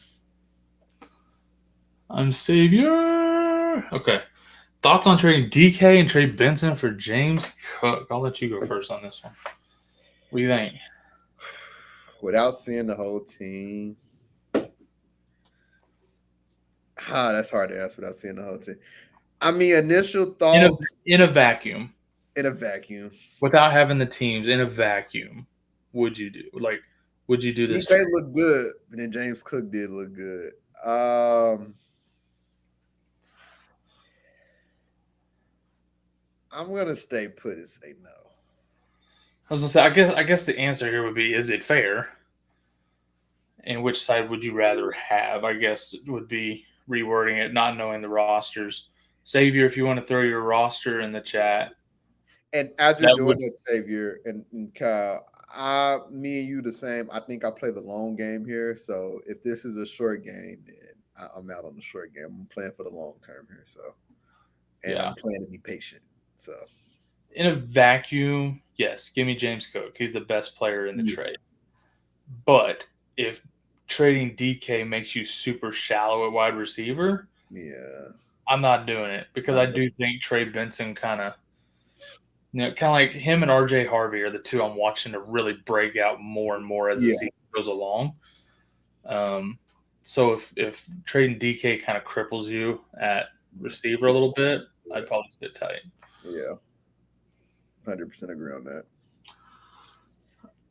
I'm savior. Okay. Thoughts on trading DK and trade Benson for James Cook? I'll let you go first on this one. What do you think? Without seeing the whole team, that's hard to answer without seeing the whole team. I mean, initial thoughts in a vacuum. Without having the teams in a vacuum, would you do this? DK looked good, but then James Cook did look good. I'm gonna stay put and say no. I was gonna say, I guess the answer here would be: is it fair? And which side would you rather have? I guess it would be rewording it, not knowing the rosters. Savior, if you want to throw your roster in the chat. And as you're doing that, Savior and Kyle, me and you the same. I think I play the long game here. So if this is a short game, then I'm out on the short game. I'm playing for the long term here. So, and I'm playing to be patient. So, in a vacuum, yes, give me James Cook. He's the best player in the trade. But if trading DK makes you super shallow at wide receiver, I'm not doing it because I do think Trey Benson kind of like him and RJ Harvey are the two I'm watching to really break out more and more as the season goes along. So if trading DK kind of cripples you at receiver a little bit, I'd probably sit tight. Yeah. 100% agree on that.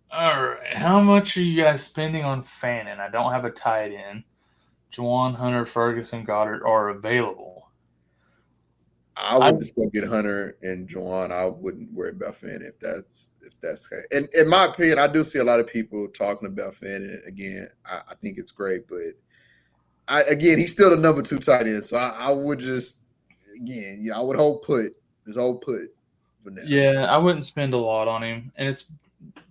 All right. How much are you guys spending on Fannin? I don't have a tight end. Juwan, Hunter, Ferguson, Goddard are available. I would just go get Hunter and Juwan. I wouldn't worry about Fannin if that's okay. And in my opinion, I do see a lot of people talking about Fannin. Again, I think it's great, but he's still the number 2 tight end. So I would just I would hold put. Just hold put for now. Yeah, I wouldn't spend a lot on him. And it's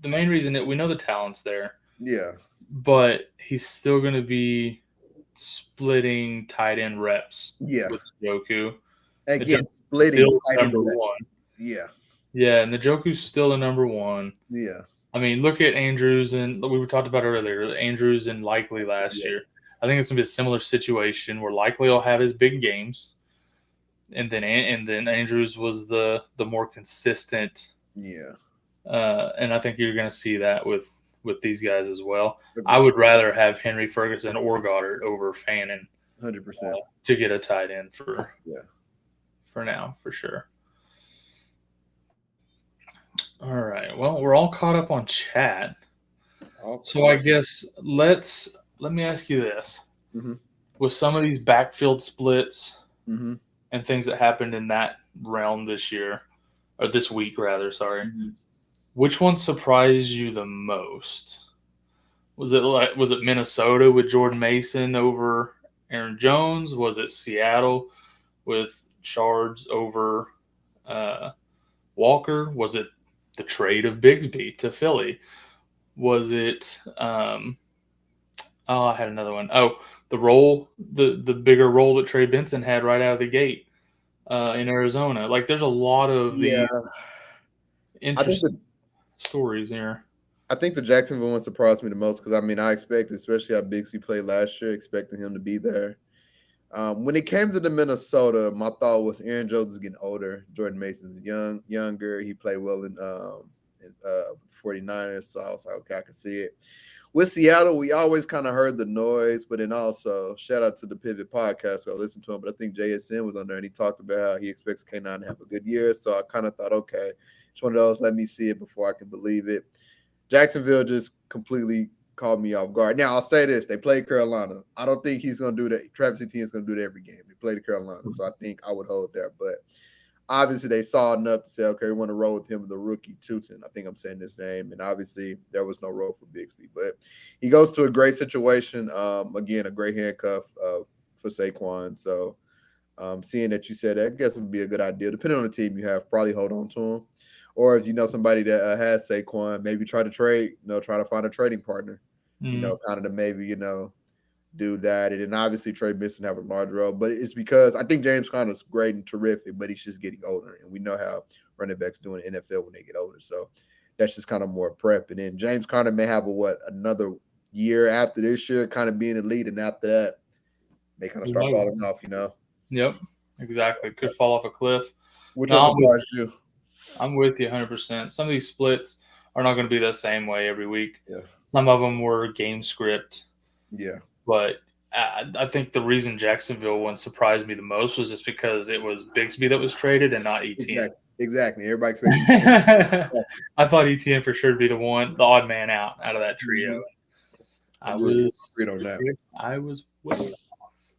the main reason that we know the talent's there. Yeah. But he's still going to be splitting tight end reps with Njoku. Again, splitting tight end number reps. 1. Yeah. Yeah, and the Njoku's still the number 1. Yeah. I mean, look at Andrews and we were talked about earlier. Andrews and Likely last year. I think it's gonna be a similar situation where Likely will have his big games, and then Andrews was the more consistent. Yeah. And I think you're gonna see that with these guys as well. I would rather have Henry Ferguson or Goddard over Fannin 100% to get a tight end for now, for sure. All right. Well, we're all caught up on chat. So I guess let me ask you this. Mm-hmm. With some of these backfield splits mm-hmm. and things that happened in that realm this year, or this week rather, sorry, which one surprised you the most? Was it Minnesota with Jordan Mason over Aaron Jones? Was it Seattle with Shards over Walker? Was it the trade of Bigsby to Philly? Was it I had another one. Oh, the bigger role that Trey Benson had right out of the gate in Arizona. Like, there's a lot of the interesting stories here. I think the Jacksonville one surprised me the most because, I mean, I expected, especially how Bigsby played last year, expecting him to be there. When it came to the Minnesota, my thought was Aaron Jones is getting older. Jordan Mason's younger. He played well in 49ers, so I was like, okay, I can see it. With Seattle, we always kind of heard the noise, but then also, shout out to the Pivot podcast. So I listened to him, but I think JSN was on there, and he talked about how he expects K9 to have a good year. So I kind of thought, okay, it's one of those, let me see it before I can believe it. Jacksonville just completely caught me off guard. Now, I'll say this. They played Carolina. I don't think he's going to do that. Travis Etienne is going to do that every game. They played Carolina, so I think I would hold that. But obviously, they saw enough to say, okay, we want to roll with him, the rookie Tootin. I think I'm saying his name. And obviously, there was no role for Bigsby. But he goes to a great situation. Again, a great handcuff for Saquon. So seeing that you said that, I guess it would be a good idea. Depending on the team you have, probably hold on to him. Or if you know somebody that has Saquon, maybe try to trade, try to find a trading partner, kind of to maybe, do that. And then obviously Trey Benson have a large role, but it's because I think James Conner's great and terrific, but he's just getting older. And we know how running backs do in the NFL when they get older. So that's just kind of more prep. And then James Conner may have another year after this year, kind of being elite. And after that, they kind of start falling off, Yep, exactly. Could fall off a cliff. Which one surprised you? I'm with you 100%. Some of these splits are not going to be the same way every week. Yeah. Some of them were game script. Yeah. But I think the reason Jacksonville one surprised me the most was just because it was Bigsby that was traded and not Etienne. Exactly. Everybody expected. I thought Etienne for sure would be the odd man out of that trio. I was way off.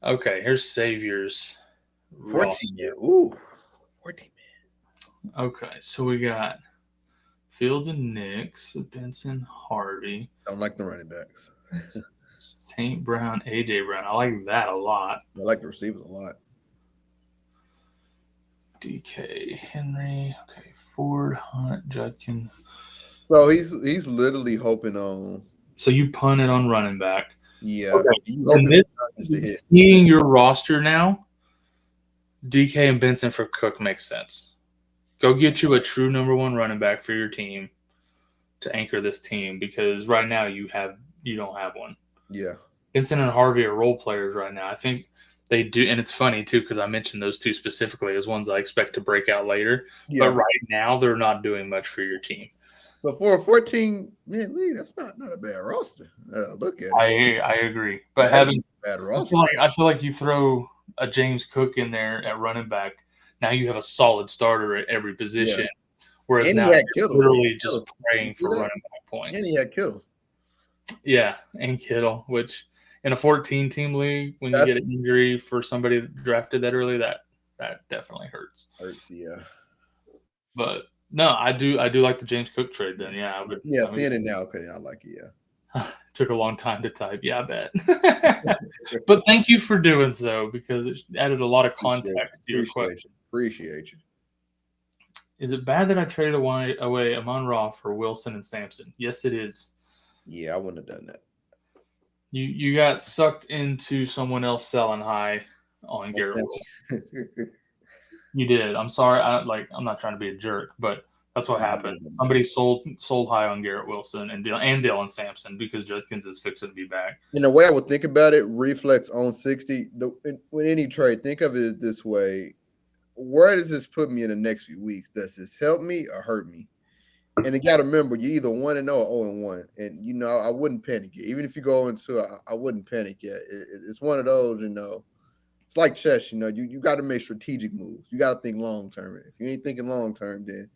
Okay, here's Saviors. 14. Ooh, 14. Okay, so we got Fields and Nix, Benson, Harvey. Don't like the running backs. St. Brown, A.J. Brown. I like that a lot. I like the receivers a lot. DK, Henry, okay, Ford, Hunt, Judkins. So he's literally hoping on. So you punted on running back. Yeah. Okay. Seeing your roster now, DK and Benson for Cook makes sense. Go get you a true number one running back for your team to anchor this team, because right now you don't have one. Yeah. Benson and Harvey are role players right now. I think they do, and it's funny too because I mentioned those two specifically as ones I expect to break out later. Yeah. But right now they're not doing much for your team. But for a 14-man league, that's not a bad roster. Look at it. I agree. But having a bad roster, I feel like you throw a James Cook in there at running back, now you have a solid starter at every position. Yeah. Whereas now you're literally just praying for running back points. And he had Kittle. Yeah, and Kittle, which in a 14-team league, when you get an injury for somebody that drafted that early, that definitely hurts. Yeah. But no, I do like the James Cook trade then. Yeah, I would. Yeah, seeing it now, okay, I like it, yeah. Took a long time to type. Yeah, I bet. But thank you for doing so, because it added a lot of context to your question. Appreciate you. Is it bad that I traded away Amon-Ra for Wilson and Sampson? Yes, it is. Yeah, I wouldn't have done that. You got sucked into someone else selling high on Garrett Wilson. You did. I'm sorry. I'm not trying to be a jerk, but That's what happened. Somebody sold high on Garrett Wilson and Dylan Sampson because Judkins is fixing to be back. In the way I would think about it, reflex on 60. With any trade, think of it this way: where does this put me in the next few weeks? Does this help me or hurt me? And you got to remember, you're either 1-0 or 0-1. And I wouldn't panic yet. Even if you go into it, I wouldn't panic yet. It's one of those, It's like chess, you got to make strategic moves. You got to think long term. If you ain't thinking long term, then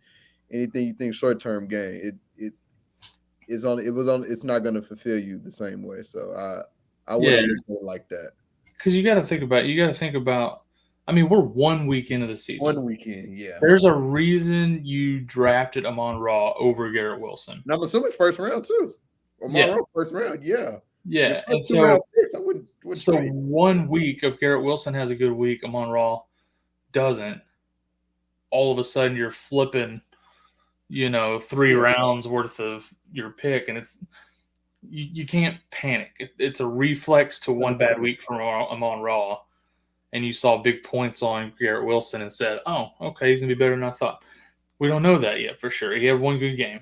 anything you think short term gain, it's not going to fulfill you the same way. So I wouldn't look at it like that. Because you got to think about. I mean, we're 1 week into the season. 1 weekend, yeah. There's a reason you drafted Amon-Ra over Garrett Wilson. And I'm assuming first round too. Amon-Ra first round, yeah. Yeah, and so picks, I wouldn't so 1 week of Garrett Wilson has a good week, Amon-Ra doesn't. All of a sudden, you're flipping, 3 rounds worth of your pick, and you can't panic. It's a reflex to one bad week from Amon-Ra, and you saw big points on Garrett Wilson and said, "Oh, okay, he's gonna be better than I thought." We don't know that yet for sure. He had one good game.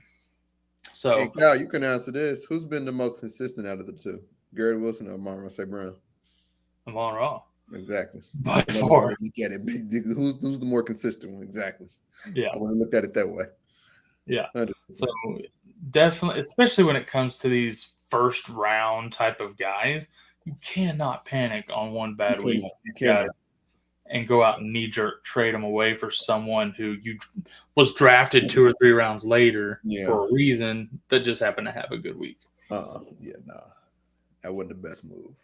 So, hey, Cal, you can answer this. Who's been the most consistent out of the two? Garrett Wilson or Amon-Ra St. Brown? Amon-Ra. Exactly. By far. Look at it. Who's the more consistent one? Exactly. Yeah. I want to look at it that way. Yeah. 100%. So definitely, especially when it comes to these first round type of guys, you cannot panic on one bad week. You cannot. And go out and knee-jerk trade them away for someone who was drafted 2 or 3 rounds later for a reason that just happened to have a good week. Yeah, nah. That wasn't the best move.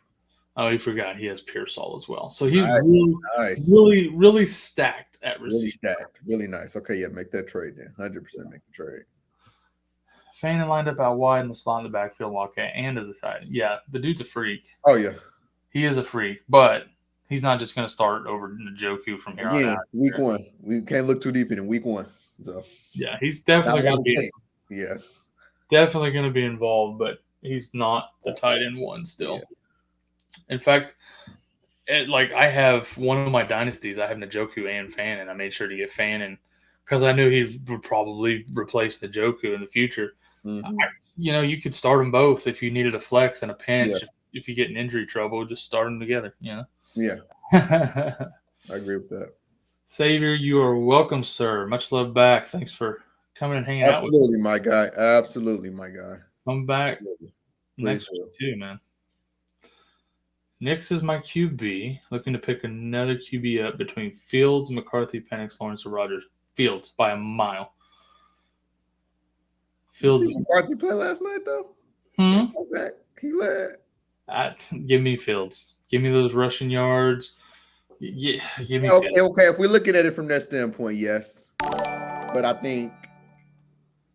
Oh, you forgot he has Pearsall as well. So he's really stacked at receiver. Really stacked. Really nice. Okay, yeah, make that trade then. 100% make the trade. Fannin lined up out wide in the slot in the backfield, Locke, and as a tight end. Yeah, the dude's a freak. Oh, yeah. He is a freak, but he's not just going to start over Njoku from here on out. Week 1. We can't look too deep in week 1. So yeah, he's definitely going to be. Yeah. Definitely going to be involved, but he's not the tight end one still. Yeah. In fact, I have one of my dynasties. I have Njoku and Fannin. I made sure to get Fannin because I knew he would probably replace Njoku in the future. Mm-hmm. You could start them both if you needed a flex and a pinch. Yeah. If you get in injury trouble, just start them together. Yeah. I agree with that. Savior, you are welcome, sir. Much love back. Thanks for coming and hanging out with me. Absolutely, my guy. Absolutely, my guy. Come back next week too, man. Nix is my QB. Looking to pick another QB up between Fields, McCarthy, Penix, Lawrence, or Rodgers. Fields by a mile. Fields. Did McCarthy play last night though? He led. Give me Fields. Give me those rushing yards. Yeah, give me Fields. Okay. If we're looking at it from that standpoint, yes. But I think,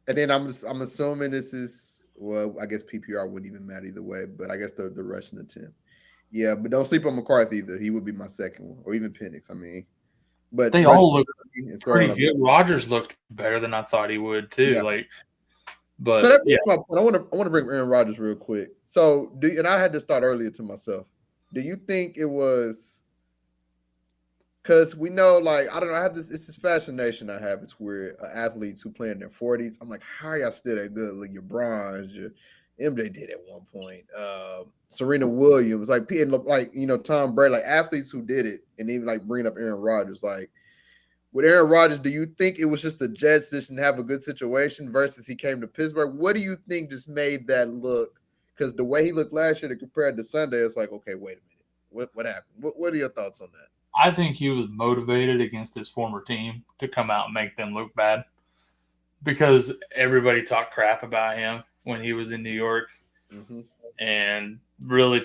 and then I'm assuming this is, well, I guess PPR wouldn't even matter either way. But I guess the rushing attempt. Yeah, but don't sleep on McCarthy either. He would be my second one, or even Penix. I mean, but they all look pretty good. Rodgers looked better than I thought he would too. Yeah. So that brings my point. I want to bring Aaron Rodgers real quick. So and I had to start earlier to myself. Do you think it was because we know, I don't know, I have this. It's this fascination I have. It's where athletes who play in their 40s. I'm like, how are y'all still that good? Like your Bronze, your MJ did at one point. Serena Williams, Tom Brady, athletes who did it, and even bringing up Aaron Rodgers, with Aaron Rodgers, do you think it was just the Jets didn't have a good situation versus he came to Pittsburgh? What do you think just made that look? Because the way he looked last year to compared to Sunday, it's like, okay, wait a minute, what happened? What are your thoughts on that? I think he was motivated against his former team to come out and make them look bad because everybody talked crap about him when he was in New York. Mm-hmm. And really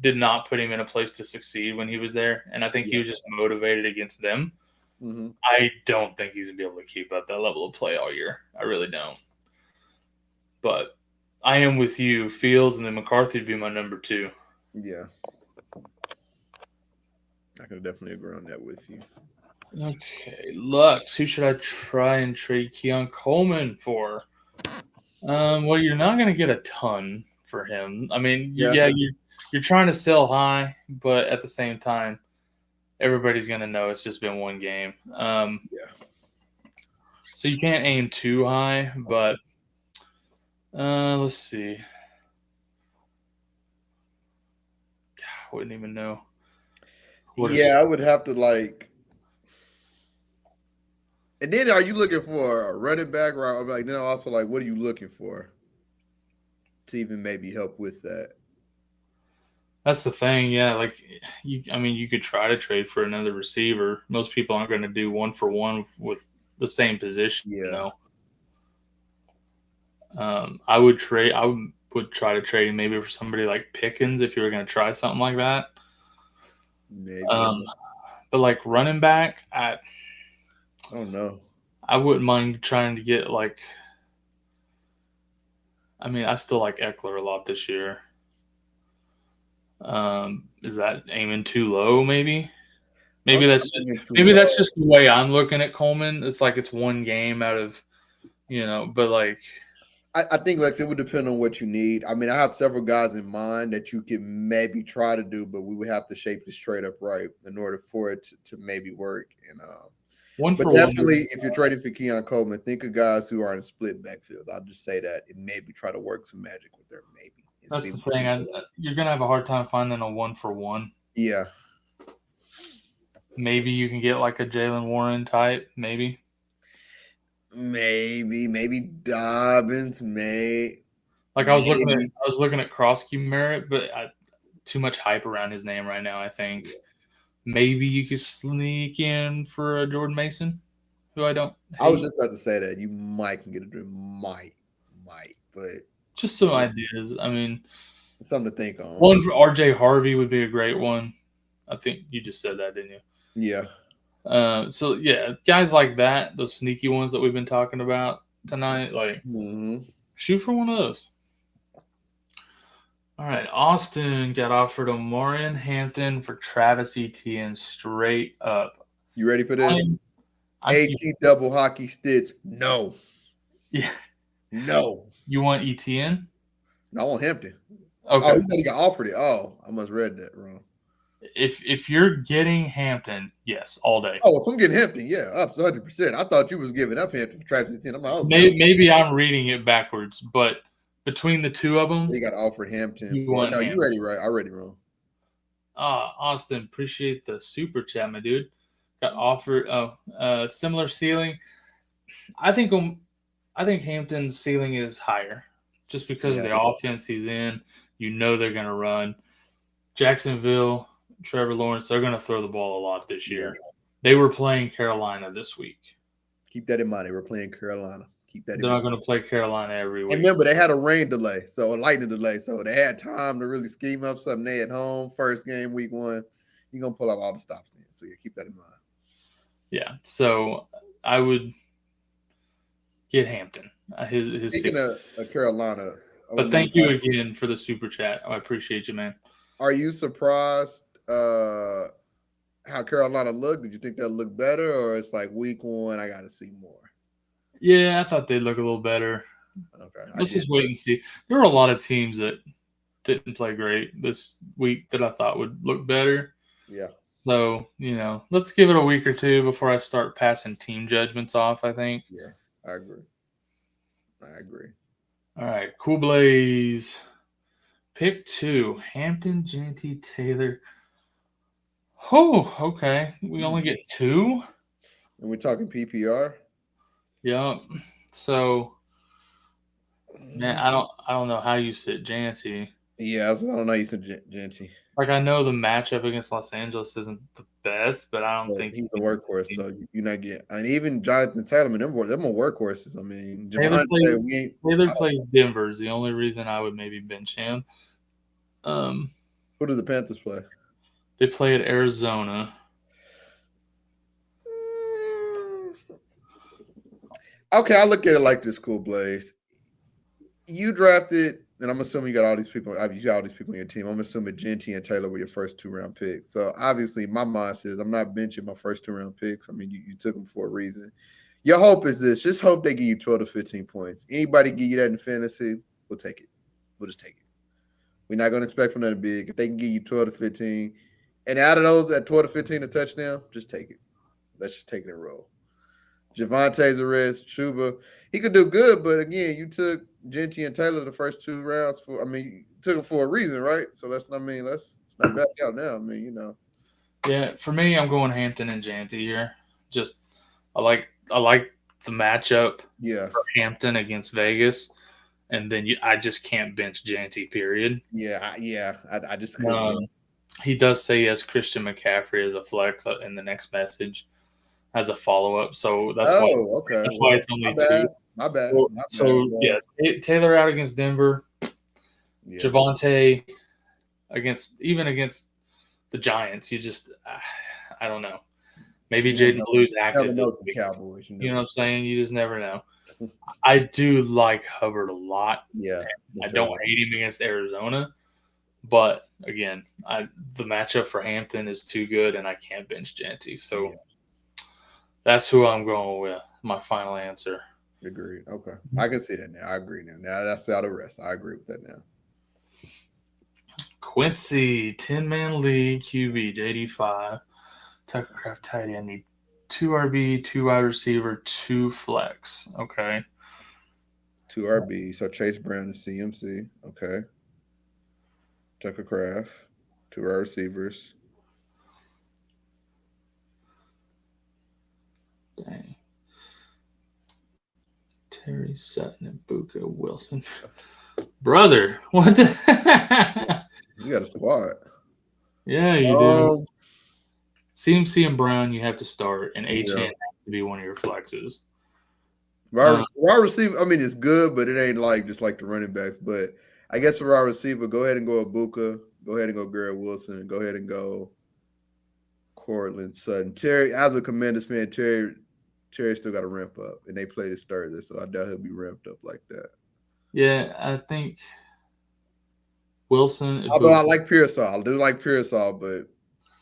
did not put him in a place to succeed when he was there. And I think he was just motivated against them. Mm-hmm. I don't think he's going to be able to keep up that level of play all year. I really don't. But I am with you. Fields and then McCarthy would be my number 2. Yeah. I can definitely agree on that with you. Okay. Lux, who should I try and trade Keon Coleman for? Well, you're not going to get a ton for him. I mean, you're trying to sell high, but at the same time, everybody's going to know it's just been one game. So So you can't aim too high, but let's see. I wouldn't even know. I would have to like. And then, are you looking for a running back? Or like, then also like, what are you looking for to even maybe help with that? That's the thing, yeah. Like, you could try to trade for another receiver. Most people aren't going to do 1-for-1 with the same position. Yeah. I would trade. I would try to trade maybe for somebody like Pickens if you were going to try something like that. Maybe. But like running back, I don't know. I wouldn't mind trying to get like. I still like Eckler a lot this year. Is that aiming too low? Maybe that's just the way I'm looking at Coleman. It's like it's one game out of, but like. I think like it would depend on what you need. I mean, I have several guys in mind that you can maybe try to do, but we would have to shape this trade up right in order for it to maybe work. And but definitely, if you're trading for Keon Coleman, think of guys who are in split backfields. I'll just say that and maybe try to work some magic with them. Maybe that's the thing. You're gonna have a hard time finding a 1-for-1. Yeah. Maybe you can get like a Jalen Warren type. Maybe Dobbins. Like I was looking at Krosky Merritt, but too much hype around his name right now. I think maybe you could sneak in for a Jordan Mason, who I don't hate. I was just about to say that you might can get a dream, might, but just some ideas. I mean, something to think on. One for RJ Harvey would be a great one. I think you just said that, didn't you? Yeah. So yeah, guys like that, those sneaky ones that we've been talking about tonight, like shoot for one of those. All right, Austin got offered Omarion Hampton for Travis Etienne straight up. You ready for this? AT double hockey sticks. No. Yeah. No. You want Etienne? No, I want Hampton. Okay. Oh, he said he got offered it. Oh, I must have read that wrong. If you're getting Hampton, yes, all day. Oh, if I'm getting Hampton, yeah, up 100%. I thought you was giving up Hampton for Travis Etienne. I'm like, oh, maybe I'm reading it backwards, but between the two of them, he got offered Hampton. You ready right? I read it wrong. Austin, appreciate the super chat, my dude. Got offered similar ceiling. I think Hampton's ceiling is higher, just because of the offense he's in. They're going to run. Jacksonville, Trevor Lawrence, they're going to throw the ball a lot this year. They were playing Carolina this week. Keep that in mind. They were playing Carolina. They're not going to play Carolina every week. And remember, they had a lightning delay, so they had time to really scheme up something. They at home, first game, week 1. You're going to pull out all the stops then. So keep that in mind. Yeah, so I would get Hampton. His Speaking of Carolina. But thank you again for the super chat. I appreciate you, man. Are you surprised how Carolina looked? Did you think they'll look better, or it's like week 1, I got to see more? Yeah, I thought they'd look a little better. Okay. Let's just wait and see. There were a lot of teams that didn't play great this week that I thought would look better. Yeah. So, let's give it a week or two before I start passing team judgments off, I think. Yeah, I agree. All right, Cool Blaze. Pick 2, Hampton, J.T. Taylor. Oh, okay. We only get 2? And we're talking PPR? Yeah. So, man, I don't know how you sit Janty. Yeah, I don't know how you sit Janty. Like, I know the matchup against Los Angeles isn't the best, but I don't think he's a workhorse, so you're not getting. And even Jonathan Taylor, they're more workhorses. I mean, Taylor plays Denver is the only reason I would maybe bench him. Who do the Panthers play? They play at Arizona. Okay, I look at it like this, Cool Blaze. You drafted, and I'm assuming you got all these people. You got all these people on your team. I'm assuming Genty and Taylor were your first 2-round picks. So obviously, my mind says I'm not benching my first 2-round picks. I mean, you took them for a reason. Your hope is this: just hope they give you 12 to 15 points. Anybody give you that in fantasy, we'll take it. We'll just take it. We're not going to expect from nothing big. If they can give you 12 to 15, and out of those at 12 to 15 a touchdown, just take it. Let's just take it and roll. Javonte's a risk. Chuba, he could do good, but again, you took Genty and Taylor the first 2 rounds for. I mean, you took them for a reason, right? So let's not back out now. I mean. Yeah, for me, I'm going Hampton and Janty here. Just I like the matchup Yeah. for Hampton against Vegas, and then I just can't bench Janty. Period. Yeah. I just couldn't. He does say he has Christian McCaffrey as a flex in the next message as a follow up. So that's why. Okay. That's why it's only my 2. My bad. So yeah, Taylor out against Denver. Yeah. Javonte against the Giants. You just I don't know. Maybe Jaden Blue's active. Cowboys. You know what I'm saying? You just never know. I do like Hubbard a lot. Yeah. I don't hate him against Arizona. But again, the matchup for Hampton is too good, and I can't bench Janty. So that's who I'm going with. My final answer. Agreed. Okay, I can see that now. I agree now. Now that's out of rest. I agree with that now. Quincy, 10-man league, QB, JD5, Tuckercraft tight end. Need 2 RB, 2 wide receiver, 2 flex. Okay. 2 RB. So Chase Brown and CMC. Okay. Tuckercraft, 2 wide receivers. Dang. Terry Sutton and Buka Wilson. Brother, what the? You got a squad. Yeah, you do. CMC and Brown, you have to start, and HN has to be one of your flexes. Wide receiver, I mean, it's good, but it ain't like just like the running backs. But I guess for wide receiver, go ahead and go Ibuka. Go ahead and go Garrett Wilson. And go ahead and go Cortland Sutton. Terry, as a Commanders fan, Terry still got to ramp up, and they play this Thursday, so I doubt he'll be ramped up like that. Yeah, I think Wilson. Although I like Pearsall, I do like Pearsall, but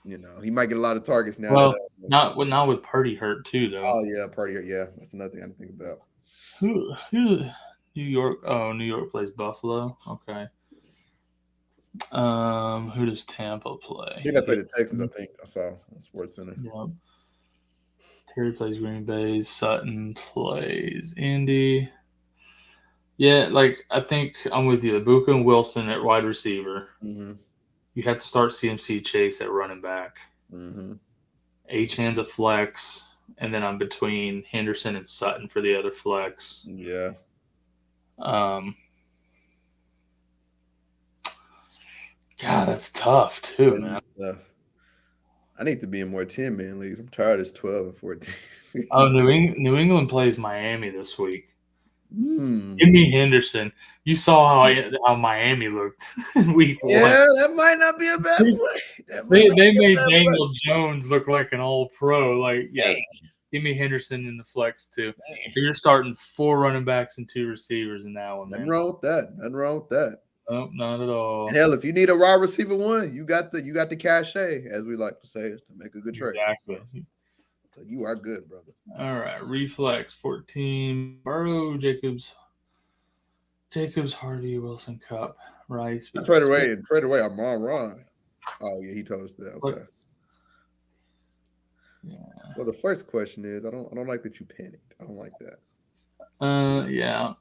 he might get a lot of targets now. Well, not with Purdy hurt too, though. Oh yeah, Purdy hurt. Yeah, that's another thing I didn't think about. Who New York? Oh, New York plays Buffalo. Okay. Who does Tampa play? I think they play the Texans. I think I saw on Sports Center. Yeah. Terry plays Green Bay. Sutton plays Indy. Yeah, I think I'm with you. Ibuka and Wilson at wide receiver. Mm-hmm. You have to start CMC Chase at running back. Mm-hmm. H-Hand's a flex, and then I'm between Henderson and Sutton for the other flex. Yeah. God, that's tough too, man. I need to be in more 10-man leagues. I'm tired of this 12 and 14. Oh, New England plays Miami this week. Give me Henderson. You saw how Miami looked in week 1. Yeah, that might not be a bad play. They made Daniel Jones look like an all-pro. Give me Henderson in the flex too. Dang. So you're starting 4 running backs and 2 receivers in that one. Nothing wrong with that. Nope, not at all. And hell, if you need a wide receiver one, you got the cachet, as we like to say, to make a good trade. Exactly. So you are good, brother. All right, reflex 14. Burrow, Jacobs, Harvey, Wilson, Cup, Rice. Trade away. I'm wrong. Oh yeah, he told us that. Okay. Yeah. Well, the first question is, I don't like that you panicked. I don't like that. Yeah.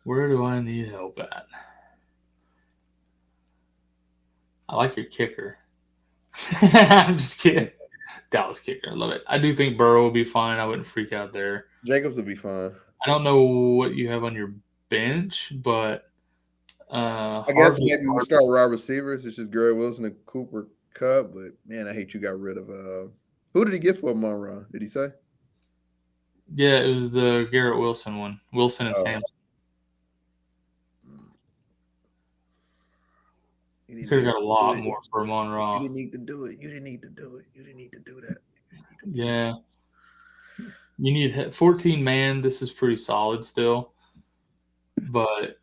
Where do I need help at? I like your kicker. I'm just kidding. Dallas kicker. I love it. I do think Burrow will be fine. I wouldn't freak out there. Jacobs will be fine. I don't know what you have on your bench, but I guess maybe we start wide receivers. It's just Garrett Wilson and Cooper Kupp. But man, I hate you got rid of who did he get for Monroe? Did he say? Yeah, it was the Garrett Wilson one. Wilson and Sampson. You could have got a lot more for Monroe. You didn't need to do it. You didn't need to do that. Yeah. You need 14 man. This is pretty solid still. But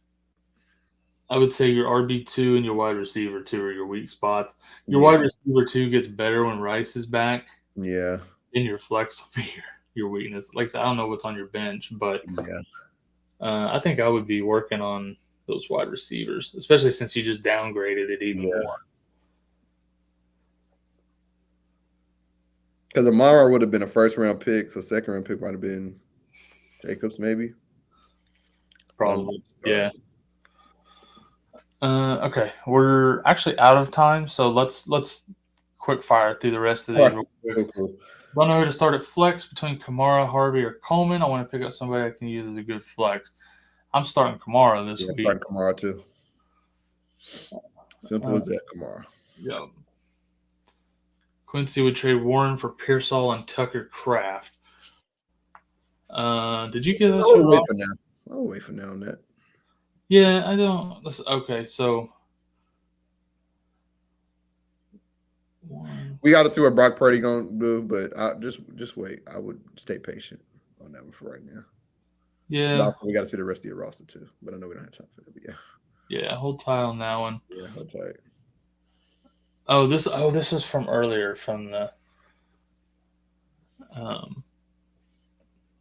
I would say your RB2 and your wide receiver 2 are your weak spots. Your wide receiver 2 gets better when Rice is back. Yeah. And your flex will be your weakness. Like I said, I don't know what's on your bench, but I think I would be working on those wide receivers, especially since you just downgraded it even more. Because Amara would have been a first-round pick, so second-round pick might have been Jacobs, maybe. Probably, yeah. Okay, we're actually out of time, so let's quick fire through the rest of these real quick. Cool. Don't know who to start at flex between Kamara, Harvey, or Coleman. I want to pick up somebody I can use as a good flex. I'm starting Kamara this week. Starting Kamara too. Simple as that, Kamara. Yep. Quincy would trade Warren for Pearsall and Tucker Kraft. Did you get us? I'll wait for now. I'll wait for now on that. Yeah, I don't. Okay, so we got to see what Brock Purdy gonna do, but I just wait. I would stay patient on that one for right now. Yeah. But also, we got to see the rest of your roster too. But I know we don't have time for that. But yeah. Yeah, hold tight on that one. Yeah, hold tight. This is from earlier from the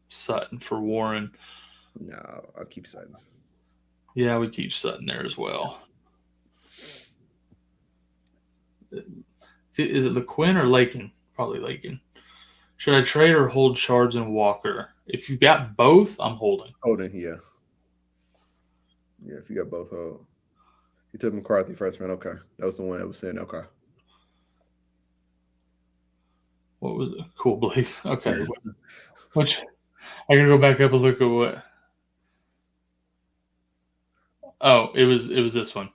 Sutton for Warren. No, I'll keep Sutton. Yeah, we keep Sutton there as well. Is it LeQuinn or Lakin? Probably Lakin. Should I trade or hold Shards and Walker? If you got both, I'm holding. Holding, yeah. Yeah, if you got both, hold. You took McCarthy first, man. Okay. That was the one that was saying, okay. What was it? Cool, Blaze. Okay. Which I can go back up and look at what. Oh, it was this one.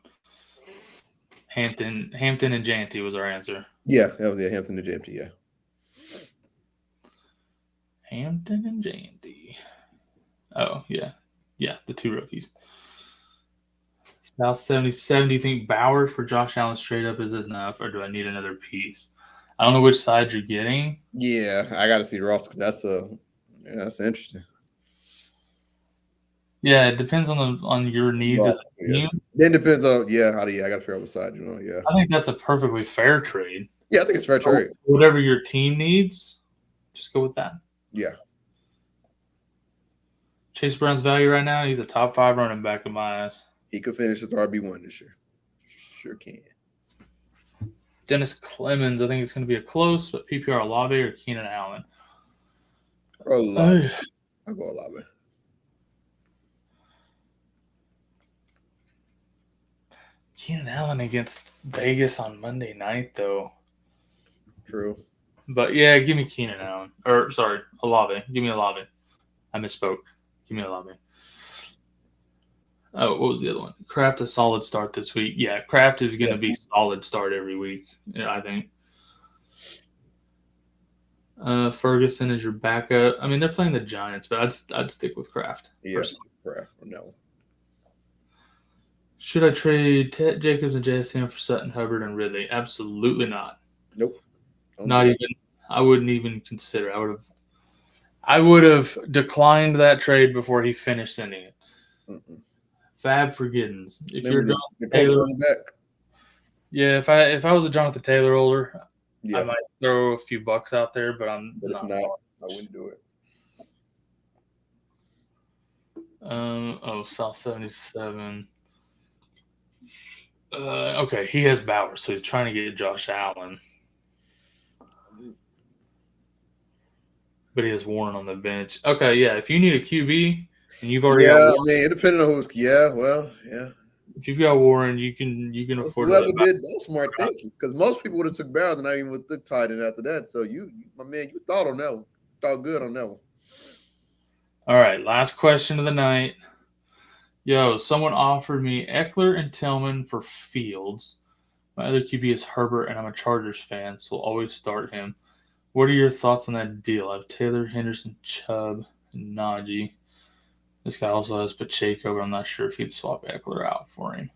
Hampton and Janty was our answer. Yeah, that was Hampton and Janty, yeah. Hampton and Janty. Oh, yeah. Yeah, the two rookies. South 77, do you think Bauer for Josh Allen straight up is enough, or do I need another piece? I don't know which side you're getting. Yeah, I got to see Ross because that's interesting. Yeah, it depends on your needs as a team. Then depends on I got to figure out what side I think that's a perfectly fair trade. Yeah, I think it's fair trade. Whatever your team needs, just go with that. Yeah. Chase Brown's value right now, he's a top 5 running back in my eyes. He could finish as RB1 this year. Sure can. Dennis Clemens, I think it's going to be a close, but PPR Olave or Keenan Allen? Olave. I'll go Olave. Keenan Allen against Vegas on Monday night, though. True. But, yeah, give me Keenan Allen. Or, sorry, Olave. Give me Olave. I misspoke. Give me Olave. Oh, what was the other one? Kraft a solid start this week. Yeah, Kraft is going to be solid start every week, I think. Ferguson is your backup. I mean, they're playing the Giants, but I'd stick with Kraft. Yeah, Kraft. No. Should I trade Jacobs and JSN for Sutton, Hubbard, and Ridley? Absolutely not. Nope. Not even. I wouldn't even consider. I would have declined that trade before he finished sending it. Fab for Giddens. If you're Jonathan Taylor, yeah. If I was a Jonathan Taylor holder, I might throw a few bucks out there, but I'm not. I wouldn't do it. South 77. Okay, he has Bauer, so he's trying to get Josh Allen. But he has Warren on the bench. Okay, yeah. If you need a QB and you've already got Warren, it depending on who's yeah. If you've got Warren, you can afford whoever did that smart thinking. Because most people would have took Bowers and not even would look tight end after that. So my man, you thought on that one. Thought good on that one. All right, last question of the night. Yo, someone offered me Eckler and Tillman for Fields. My other QB is Herbert, and I'm a Chargers fan, so I'll always start him. What are your thoughts on that deal? I have Taylor, Henderson, Chubb, and Najee. This guy also has Pacheco, but I'm not sure if he'd swap Eckler out for him.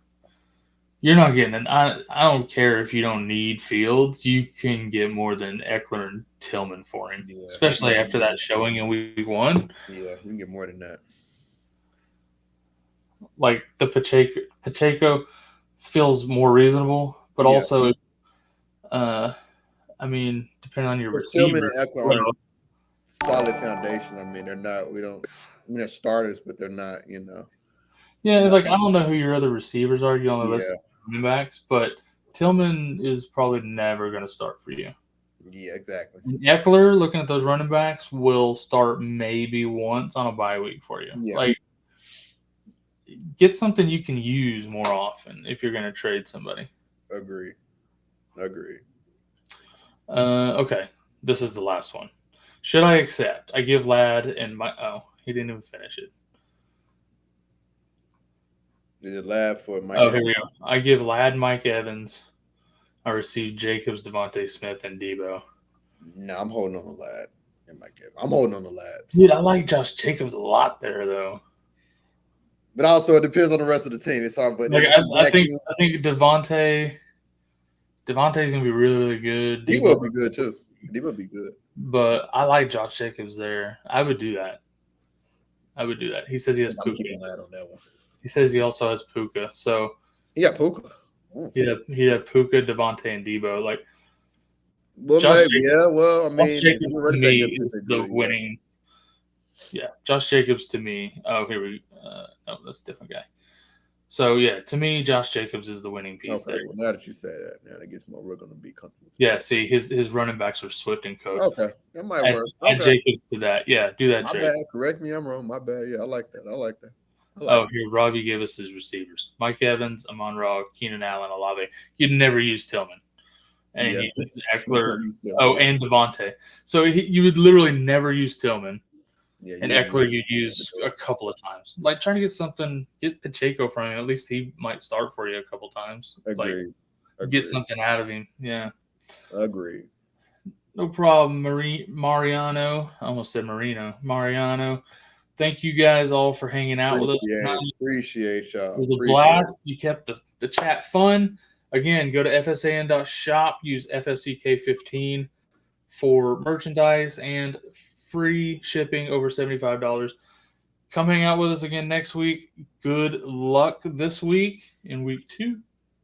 You're not getting it. I don't care if you don't need Fields. You can get more than Eckler and Tillman for him, especially after that showing in week 1. Yeah, you can get more than that. Like the Pacheco feels more reasonable, but also, I mean, depending on your receiver. Tillman and Eckler are solid foundation. I mean, they're starters, but they're not, Yeah, like I don't know who your other receivers are. You only list running backs, but Tillman is probably never going to start for you. Yeah, exactly. And Eckler, looking at those running backs, will start maybe once on a bye week for you. Yeah. Like, get something you can use more often if you're going to trade somebody. Agree. Okay, this is the last one. Should I accept? I give Ladd and my he didn't even finish it. Did it Ladd for Mike? Oh, here we go. I give Ladd Mike Evans. I receive Jacobs, Devontae Smith, and Debo. No, I'm holding on to Ladd and Mike Evans. I'm holding on to Ladd. Dude, I like Josh Jacobs a lot there, though. But also, it depends on the rest of the team. It's hard, but like, I think Devontae's gonna be really, really good. Debo will be good too. Debo will be good. But I like Josh Jacobs there. I would do that. He says he has Puka. On that one. He says he also has Puka. So he got Puka. He'd have Puka, Devontae, and Debo. Like, well, Josh maybe, yeah. Well, I mean, Josh Jacobs to me is the winning. Yeah, Josh Jacobs to me. Oh, here we. No, that's a different guy. So yeah, to me, Josh Jacobs is the winning piece there. Well, now that you say that, now that gets more we're going to be comfortable. Yeah, see, his running backs are Swift and Cook. Okay, that might work. Add Jacobs to that. Yeah, do that. My bad. Correct me, I'm wrong. My bad. Yeah, I like that. Here, Robbie gave us his receivers: Mike Evans, Amon-Ra, Keenan Allen, Olave. You'd never use Tillman, and he Eckler. And Devontae. So you would literally never use Tillman. Yeah, and Eckler you'd use a couple of times. Like, trying to get Pacheco from him. At least he might start for you a couple times. Agreed. Get something out of him. Yeah. Agreed. No problem, Mariano. I almost said Marino. Mariano. Thank you guys all for hanging out with us tonight. Appreciate y'all. It was a blast. You kept the chat fun. Again, go to fsan.shop. Use FFCK15 for merchandise and free shipping over $75. Come hang out with us again next week. Good luck this week in week 2.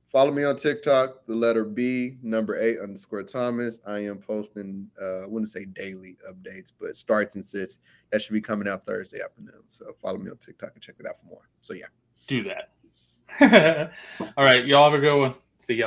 Follow me on TikTok, the letter B, number 8_Thomas. I am posting, I wouldn't say daily updates, but starts and sits. That should be coming out Thursday afternoon. So follow me on TikTok and check it out for more. So yeah. Do that. All right. Y'all have a good one. See y'all.